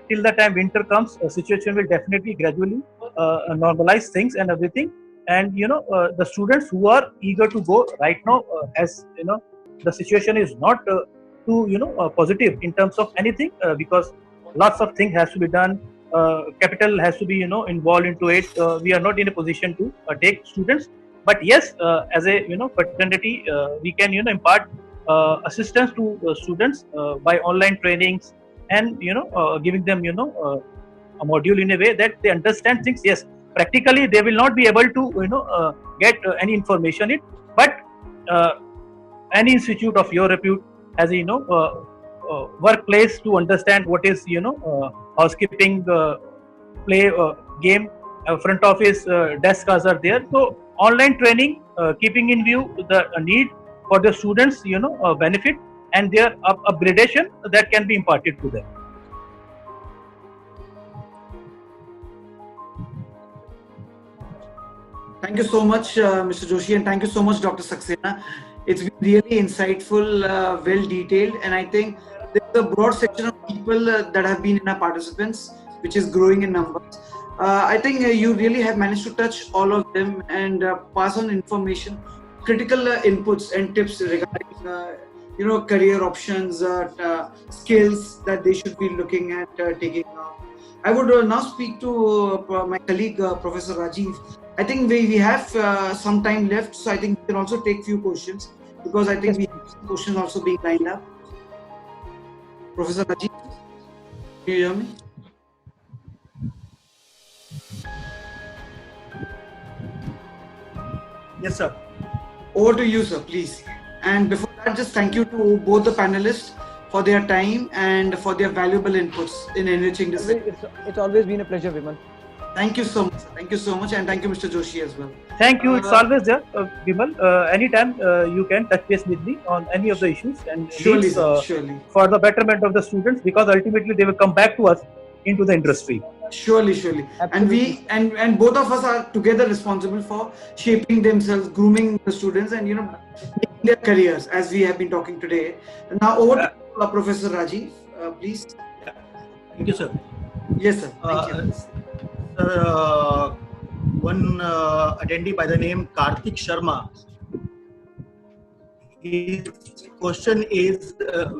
till the time winter comes, situation will definitely gradually normalize things and everything. And the students who are eager to go right now, as the situation is not too positive in terms of anything, because lots of things has to be done. Capital has to be involved into it. We are not in a position to take students, but yes, as a fraternity, we can impart assistance to students by online trainings, and giving them a module in a way that they understand things. Yes, practically they will not be able to get any information in, but any institute of your repute has a workplace to understand what is housekeeping, play, game, front office, desks are there. So online training, keeping in view the need for the students benefit and their upgradation that can be imparted to them. Thank you so much, Mr. Joshi, and thank you so much, Dr. Saxena. It's been really insightful, well detailed, and I think there's a broad section of people that have been in our participants. which is growing in numbers. I think you really have managed to touch all of them and pass on information, critical inputs and tips regarding career options, skills that they should be looking at taking now. I would now speak to my colleague Professor Rajiv. I think we have some time left, so I think we can also take few questions, because I think we have some questions also being lined up. Professor Rajiv, can you hear me? Yes, sir. Over to you, sir, please. And before that, just thank you to both the panelists for their time and for their valuable inputs in enriching this. It's always been a pleasure, Vimal. Thank you so much. Thank you so much, and thank you, Mr. Joshi, as well. Thank you. It's always there, Vimal. Anytime you can touch base with me on any of the issues, and Surely, these, surely. for the betterment of the students, because ultimately they will come back to us into the industry. Surely. Absolutely. And both of us are together responsible for shaping themselves, grooming the students, and making their careers, as we have been talking today. Now over to Professor Rajiv, please. Thank you, sir. Yes, sir. Thank you. One attendee by the name Karthik Sharma. His question is,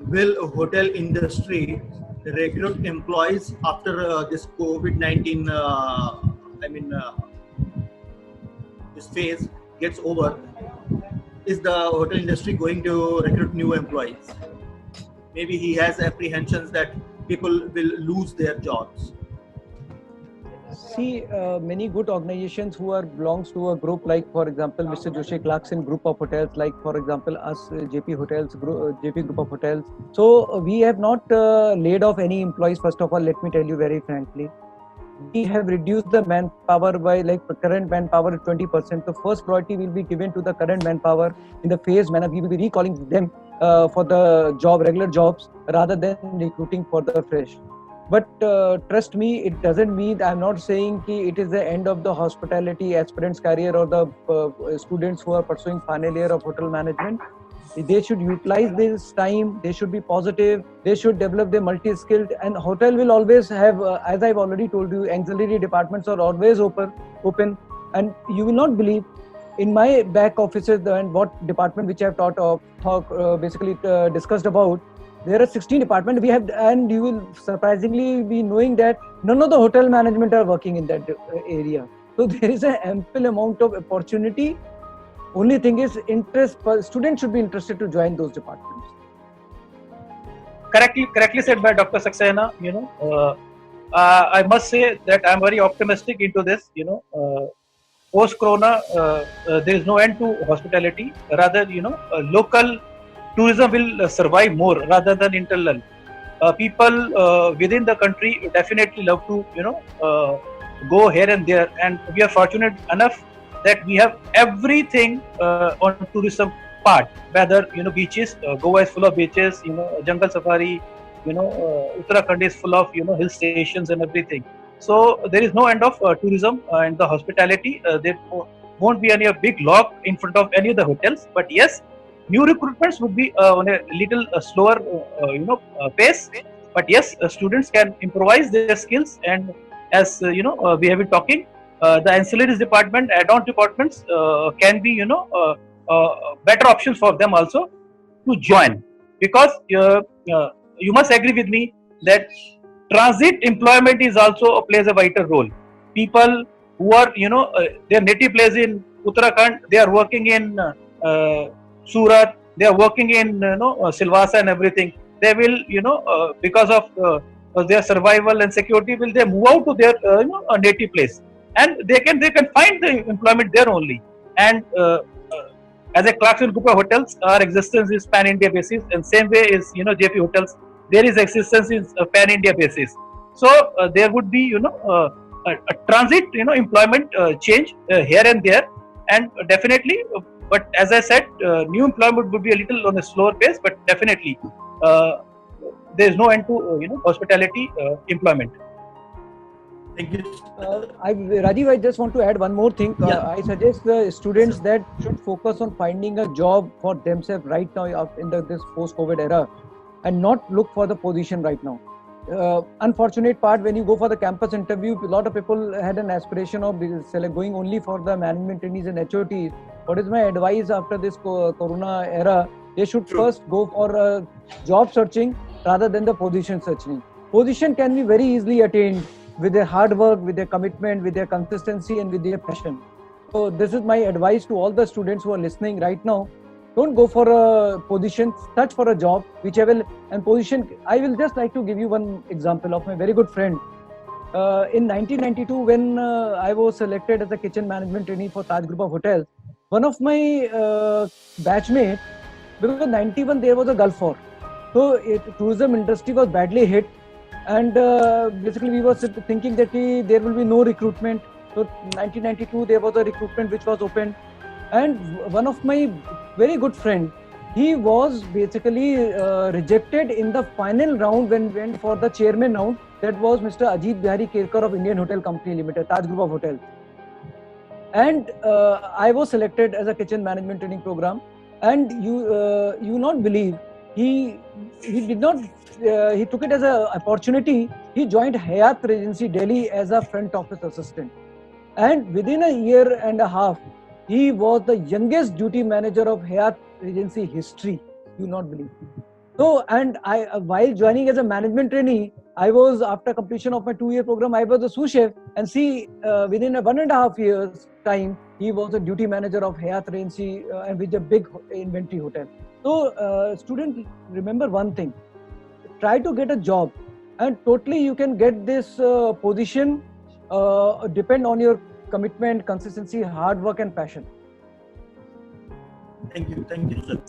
will hotel industry recruit employees after this COVID-19 this phase gets over? Is the hotel industry going to recruit new employees? Maybe he has apprehensions that people will lose their jobs. See, many good organizations who belongs to a group like, for example, Mr. Joshi Clarkson group of hotels, like, for example, us, JP Hotels, JP Group of Hotels. So we have not laid off any employees. First of all, let me tell you very frankly, we have reduced the manpower by current manpower 20%. The first priority will be given to the current manpower in the phased manner. We will be recalling them for the regular jobs, rather than recruiting for the fresh. But trust me, it doesn't mean, I'm not saying it is the end of the hospitality aspirants career or the students who are pursuing final year of hotel management. They should utilize this time, they should be positive, they should develop their multi-skilled, and hotel will always have, as I've already told you, auxiliary departments are always open, and you will not believe, in my back offices and what department which I've discussed about, there are 16 departments we have, and you will surprisingly be knowing that none of the hotel management are working in that area. So there is an ample amount of opportunity. Only thing is, interest. Students should be interested to join those departments. Correctly said by Dr. Saxena. I must say that I'm very optimistic into this. Post-corona, there is no end to hospitality. Rather, local tourism will survive more rather than internal. People within the country definitely love to, go here and there, and we are fortunate enough that we have everything on tourism part. Whether beaches, Goa is full of beaches. Jungle safari. Uttarakhand is full of hill stations and everything. So there is no end of tourism and the hospitality. There won't be any big log in front of any of the hotels. But yes, new recruitments would be on a little slower, pace. But yes, students can improvise their skills, and as we have been talking, the ancillaries department, add-on departments can be better options for them also to join, because you must agree with me that transit employment is also plays a vital role. People who are their native place in Uttarakhand, they are working in Surat, they are working in Silvassa and everything. They will because of their survival and security, will they move out to their native place, and they can find the employment there only. And as a Clarkson Group of Hotels, our existence is pan-India basis, and same way is JP Hotels, there is existence in pan-India basis. So there would be a transit employment change here and there, and definitely. But as I said, new employment would be a little on a slower pace, but definitely there is no end to hospitality employment. Thank you. Rajiv, I just want to add one more thing. I suggest the students that should focus on finding a job for themselves right now in this post-COVID era, and not look for the position right now. unfortunate part, when you go for the campus interview, a lot of people had an aspiration of going only for the management trainees and HOTs. What is my advice after this corona era? They should first go for job searching rather than the position searching. Position can be very easily attained with their hard work, with their commitment, with their consistency, and with their passion. So this is my advice to all the students who are listening right now. Don't go for a position, search for a job, whichever and position. I will just like to give you one example of my very good friend. In 1992, when I was selected as a kitchen management trainee for Taj Group of Hotels, one of my batchmates, because in 91 there was a Gulf War, so tourism industry was badly hit, and basically we were thinking that there will be no recruitment. So 1992 there was a recruitment which was opened, and one of my very good friend, he was basically rejected in the final round when went for the chairman round. That was Mr. Ajit Bihari Kerkar of Indian Hotel Company Limited, Taj Group of Hotels. And I was selected as a kitchen management training program. And you not believe, he did not, he took it as an opportunity. He joined Hyatt Regency Delhi as a front office assistant. And within a year and a half, he was the youngest duty manager of Hyatt Regency history. You not believe. So, and I, while joining as a management trainee, I was, after completion of my 2-year program, I was a sous chef, and see, within a 1.5 years time, he was a duty manager of Hyatt Regency and with a big inventory hotel. So, students, remember one thing: try to get a job, and totally you can get this position. Depend on your commitment, consistency, hard work, and passion. Thank you, sir.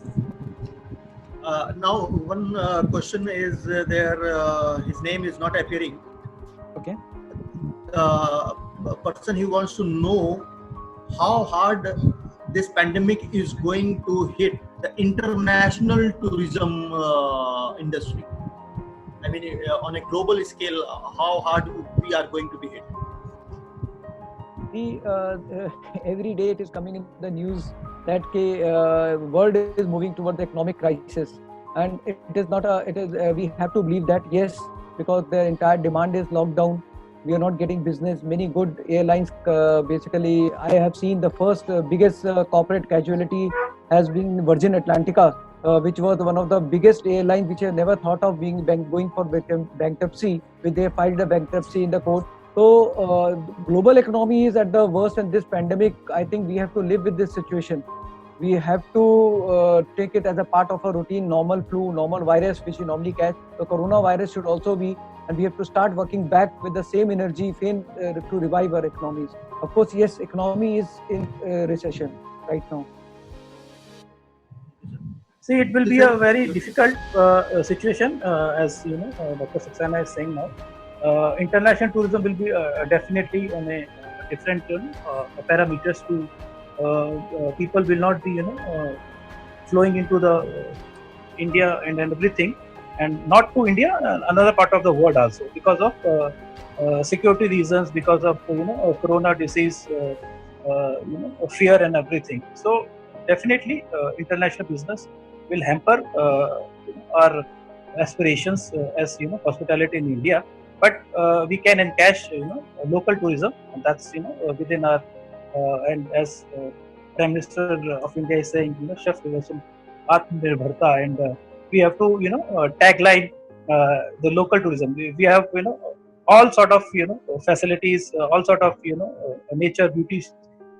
Now, one question is there. His name is not appearing. Okay. A person who wants to know how hard this pandemic is going to hit the international tourism industry. I mean, on a global scale, how hard we are going to be hit. Every day it is coming in the news that world is moving towards the economic crisis, and it is not a. It is we have to believe that, yes, because the entire demand is locked down. We are not getting business. Many good airlines, basically, I have seen the first biggest corporate casualty has been Virgin Atlantica, which was one of the biggest airlines which I never thought of going for bankruptcy. They filed a bankruptcy in the court. So global economy is at the worst, and this pandemic, I think we have to live with this situation. We have to take it as a part of a routine, normal flu, normal virus which we normally catch. The coronavirus should also be, and we have to start working back with the same energy to revive our economies. Of course, yes, economy is in recession right now. See, it will be a very difficult situation, as you know, Dr. Saxena is saying now. International tourism will be definitely on a different parameters to people will not be flowing into the India and everything, and not to India, another part of the world also, because of security reasons, because of corona disease, fear and everything. So definitely international business will hamper our aspirations as hospitality in India. But we can encash local tourism, and that's within our and as Prime Minister of India is saying, chef relation Atmanirbharta, and we have to tagline the local tourism. We have all sort of facilities, all sort of nature beauties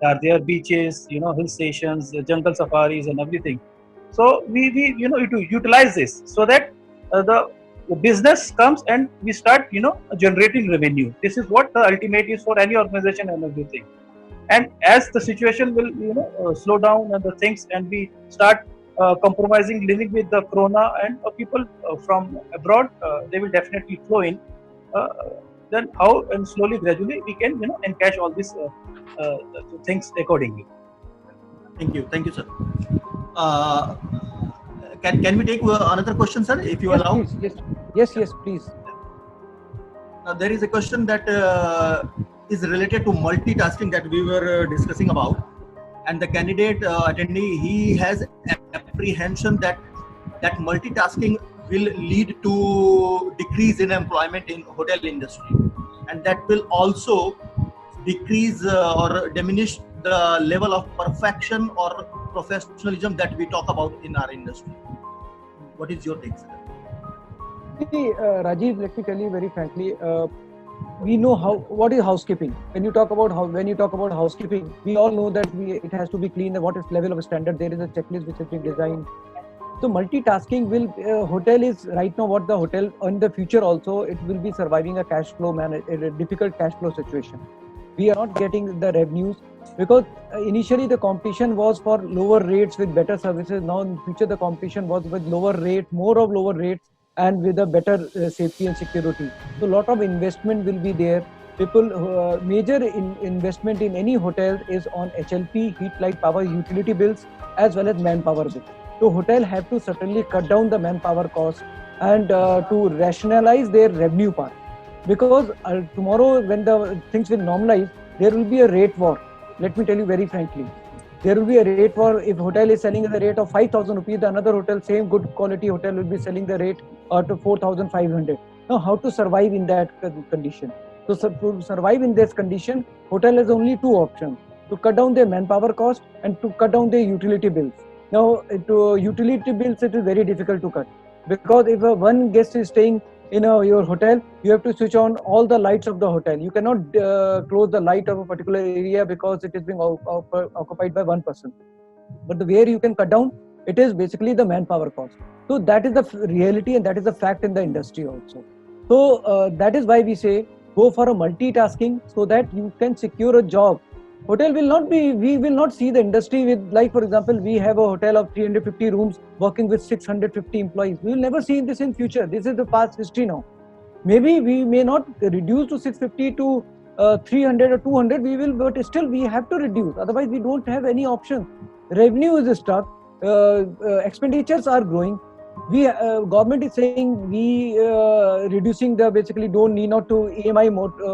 are there, beaches, hill stations, jungle safaris and everything. So we utilize this so that the business comes and we start generating revenue. This is what the ultimate is for any organization and everything. And as the situation will slow down and the things, and we start compromising living with the corona, and people from abroad, they will definitely flow in, then how and slowly gradually we can encash all these things accordingly. Thank you, sir. Can we take another question, sir, if you allow? Please, yes, please. There is a question that is related to multitasking that we were discussing about, and the candidate attendee, he has apprehension that multitasking will lead to decrease in employment in hotel industry, and that will also decrease or diminish the level of perfection or professionalism that we talk about in our industry. What is your take, sir? See, Rajiv, let me tell you very frankly, we know what is housekeeping. When you talk about housekeeping, we all know that it has to be clean. What is level of standard? There is a checklist which has been designed. So multitasking hotel is right now what the hotel in the future also it will be surviving a difficult cash flow situation. We are not getting the revenues because initially the competition was for lower rates with better services. Now in future the competition was with lower rates, more of lower rates, and with a better safety and security. So a lot of investment will be there. Major investment in any hotel is on HLP, heat, light, power, utility bills, as well as manpower bills. So hotel have to certainly cut down the manpower cost and to rationalize their revenue part. Because tomorrow when the things will normalize, there will be a rate war. Let me tell you very frankly. There will be a rate war. If hotel is selling at the rate of 5,000 rupees, the another hotel, same good quality hotel will be selling the rate to 4,500. Now, how to survive in that condition? So to survive in this condition, hotel has only two options: to cut down their manpower cost and to cut down their utility bills. Now, to utility bills, it is very difficult to cut because if one guest is staying in your hotel, you have to switch on all the lights of the hotel. You cannot close the light of a particular area because it is being occupied by one person. But the way you can cut down, it is basically the manpower cost. So that is the reality and that is the fact in the industry also. So that is why we say go for a multitasking so that you can secure a job. We will not see the industry with, like for example, we have a hotel of 350 rooms working with 650 employees. We will never see this in future. This is the past history now. Maybe we may not reduce to 650 to 300 or 200, but still we have to reduce. Otherwise, we don't have any option. Revenue is stuck. Expenditures are growing. Government is saying we reducing basically don't need not to EMI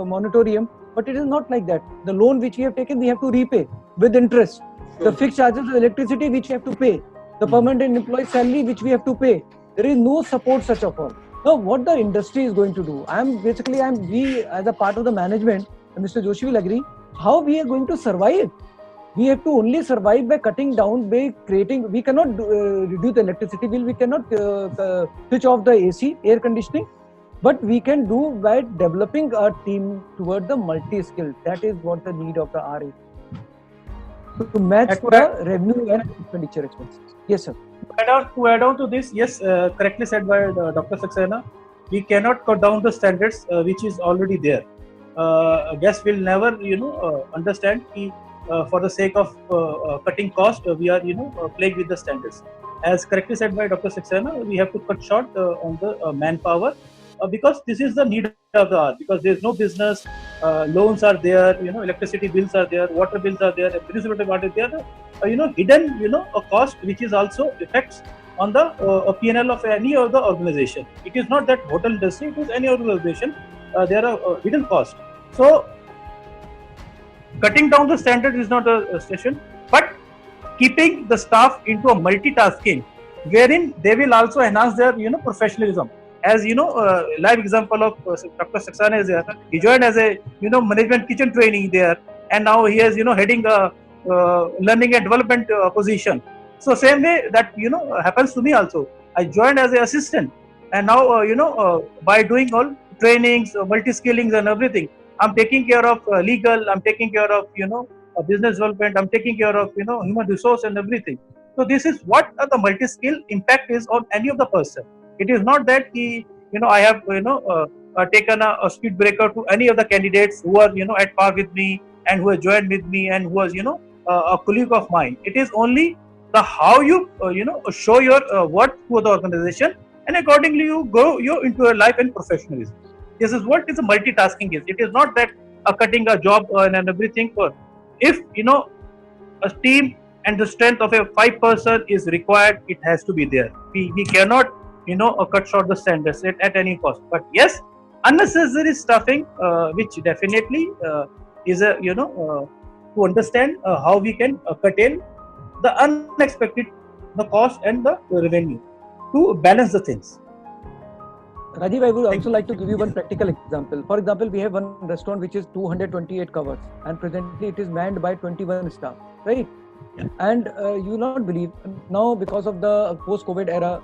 moratorium. But it is not like that. The loan which we have taken, we have to repay with interest. Sure. The fixed charges of electricity which we have to pay. The permanent employee salary which we have to pay. There is no support such of all. Now, what the industry is going to do? We as a part of the management, and Mr. Joshi will agree, how we are going to survive? We have to only survive by cutting down, by creating. We cannot reduce the electricity bill. We cannot switch off the AC, air conditioning. But we can do by developing our team toward the multi-skill. That is what the need of the RA. To match the revenue and expenditure expenses. Yes, sir. To add on to this, yes, correctly said by Dr. Saxena, we cannot cut down the standards which is already there. Guests will never, understand for the sake of cutting cost, we are, playing with the standards. As correctly said by Dr. Saxena, we have to cut short on the manpower. Because this is the need of the hour, because there is no business, loans are there, electricity bills are there, water bills are there, municipal water is there, hidden, a cost which is also affects on the P&L of any other organization. It is not that hotel industry, it is any other organization, there are hidden costs. So, cutting down the standard is not a session, but keeping the staff into a multitasking, wherein they will also enhance their, professionalism. As live example of Dr. Saxena is there. He joined as a management kitchen training there, and now he is heading a learning and development position. So same way that happens to me also. I joined as an assistant, and now by doing all trainings, multi-skillings and everything, I'm taking care of legal. I'm taking care of business development. I'm taking care of human resource and everything. So this is what the multi-skill impact is on any of the person. It is not that I have taken a speed breaker to any of the candidates who are at par with me and who have joined with me and who was a colleague of mine. It is only the how you show your worth to the organization, and accordingly you go into your life and professionalism. This is what is a multitasking is. It is not that cutting a job and everything. If a team and the strength of a 5% is required, it has to be there. We cannot cut short the standards at any cost. But yes, unnecessary stuffing, which definitely is a to understand how we can curtail the unexpected, the cost and the revenue, to balance the things. Rajiv, I would also like to give you one practical example. For example, we have one restaurant which is 228 covers, and presently it is manned by 21 staff, right? Yeah. And you will not believe, now because of the post-COVID era,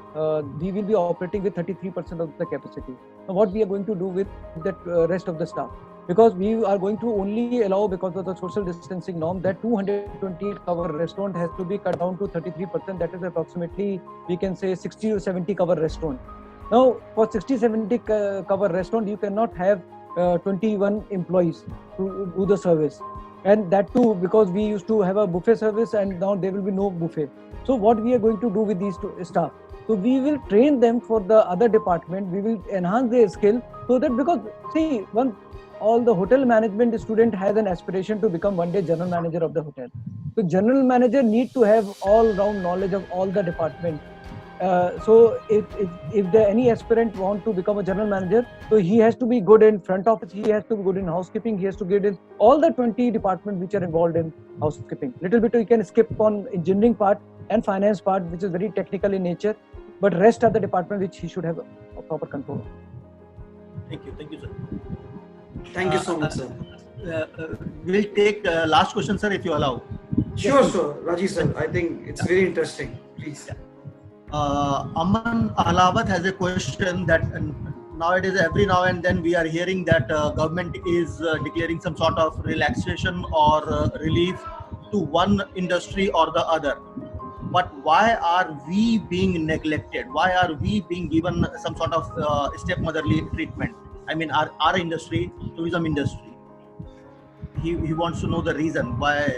we will be operating with 33% of the capacity. Now, what we are going to do with that rest of the staff? Because we are going to only allow, because of the social distancing norm, that 228 cover restaurant has to be cut down to 33%. That is approximately, we can say, 60 or 70 cover restaurant. Now, for 60-70 cover restaurant, you cannot have 21 employees to do the service. And that too, because we used to have a buffet service and now there will be no buffet. So what we are going to do with these staff? So we will train them for the other department. We will enhance their skill so that, because see, all the hotel management student has an aspiration to become one day general manager of the hotel. So general manager need to have all round knowledge of all the department. So if there any aspirant want to become a general manager, so he has to be good in front office, he has to be good in housekeeping, he has to be good in all the 20 departments which are involved in housekeeping. Little bit you can skip on engineering part and finance part, which is very technical in nature, but rest are the department which he should have a proper control. Thank you, sir. Thank you so much, sir. We'll take last question, sir, if you allow. Sure, Rajiv sir. I think it's very interesting. Please. Aman Ahlawat has a question that nowadays, every now and then, we are hearing that government is declaring some sort of relaxation or relief to one industry or the other. But why are we being neglected? Why are we being given some sort of stepmotherly treatment? I mean, our industry, tourism industry. He wants to know the reason. Why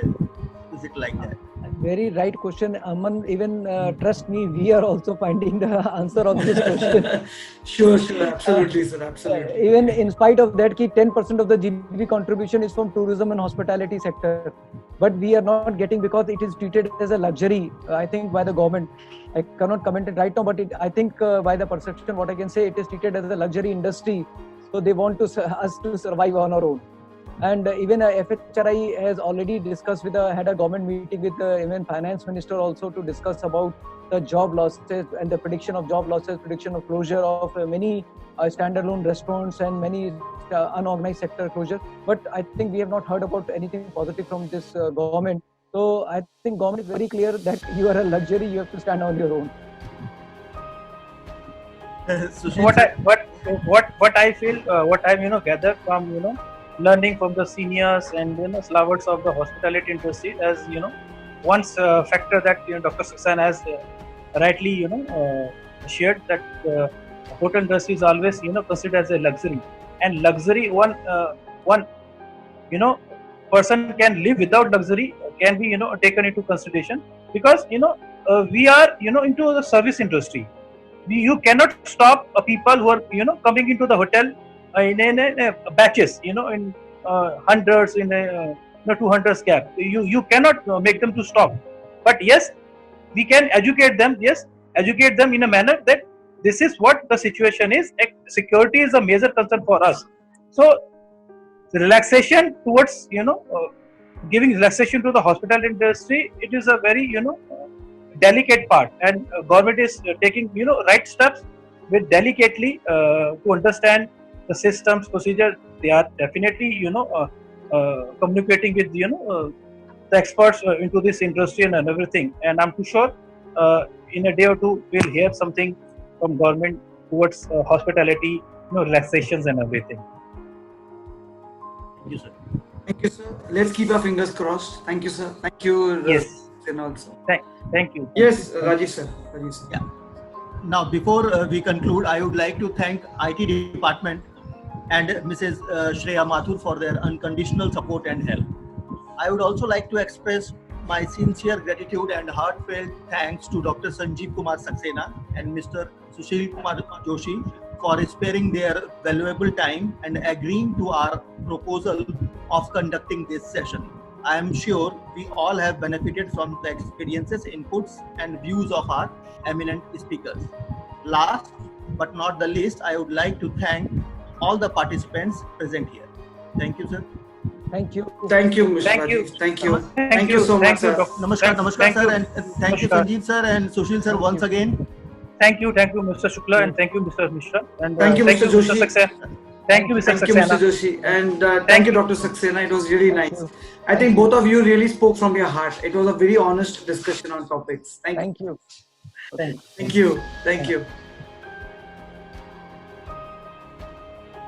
is it like that? Very right question, Aman. Even trust me, we are also finding the answer of this question. Sure, absolutely, sir, absolutely. Even in spite of that, 10% of the GDP contribution is from tourism and hospitality sector, but we are not getting, because it is treated as a luxury, I think, by the government. I cannot comment it right now, but I think by the perception, what I can say, it is treated as a luxury industry. So they want us to survive on our own. And even FHRI has already discussed had a government meeting with even finance minister also to discuss about the job losses and the prediction of job losses, prediction of closure of many standalone restaurants and many unorganized sector closure. But I think we have not heard about anything positive from this government. So I think government is very clear that you are a luxury, you have to stand on your own. What I feel, what I've gathered from learning from the seniors and slavers of the hospitality industry, as one factor that Dr. Saxena has rightly shared, that hotel industry is always considered as a luxury, and luxury one person can live without luxury can be taken into consideration, because we are into the service industry. You cannot stop people who are coming into the hotel in batches, in hundreds, in 200s gap. You cannot make them to stop. But yes, we can educate them. Yes, educate them in a manner that this is what the situation is. Security is a major concern for us. So the relaxation towards giving relaxation to the hospitality industry, it is a very delicate part, and government is taking right steps with delicately to understand the systems, procedure. They are definitely communicating with the experts into this industry and everything, and I'm too sure in a day or two we'll hear something from government towards hospitality, relaxations and everything. Thank you, sir. Thank you, sir. Let's keep our fingers crossed. Thank you, sir. Thank you. Yes. Also. Thank you. Yes, Rajesh sir. Yeah. Now, before we conclude, I would like to thank IT department and Mrs. Shreya Mathur for their unconditional support and help. I would also like to express my sincere gratitude and heartfelt thanks to Dr. Sanjeev Kumar Saxena and Mr. Sushil Kumar Joshi for sparing their valuable time and agreeing to our proposal of conducting this session. I am sure we all have benefited from the experiences, inputs, and views of our eminent speakers. Last but not the least, I would like to thank all the participants present here. Thank you, sir. Thank you. Thank you, Mr. Thank you. Rajesh. Thank you. Thank Thank you so much, sir. Namaskar, sir, and thank you, Sanjeev sir and Sushil sir, once again. Thank you, Mr. Shukla, and thank you, Mr. Mishra, and Thank you, Mr. Joshi. Thank you, Mr. Thank you, Saxena. Mr. Joshi, and thank you, Dr. Saxena. It was really nice. I think both of you really spoke from your heart. It was a very honest discussion on topics. Thank you. Thank you. Thank you. Thank you.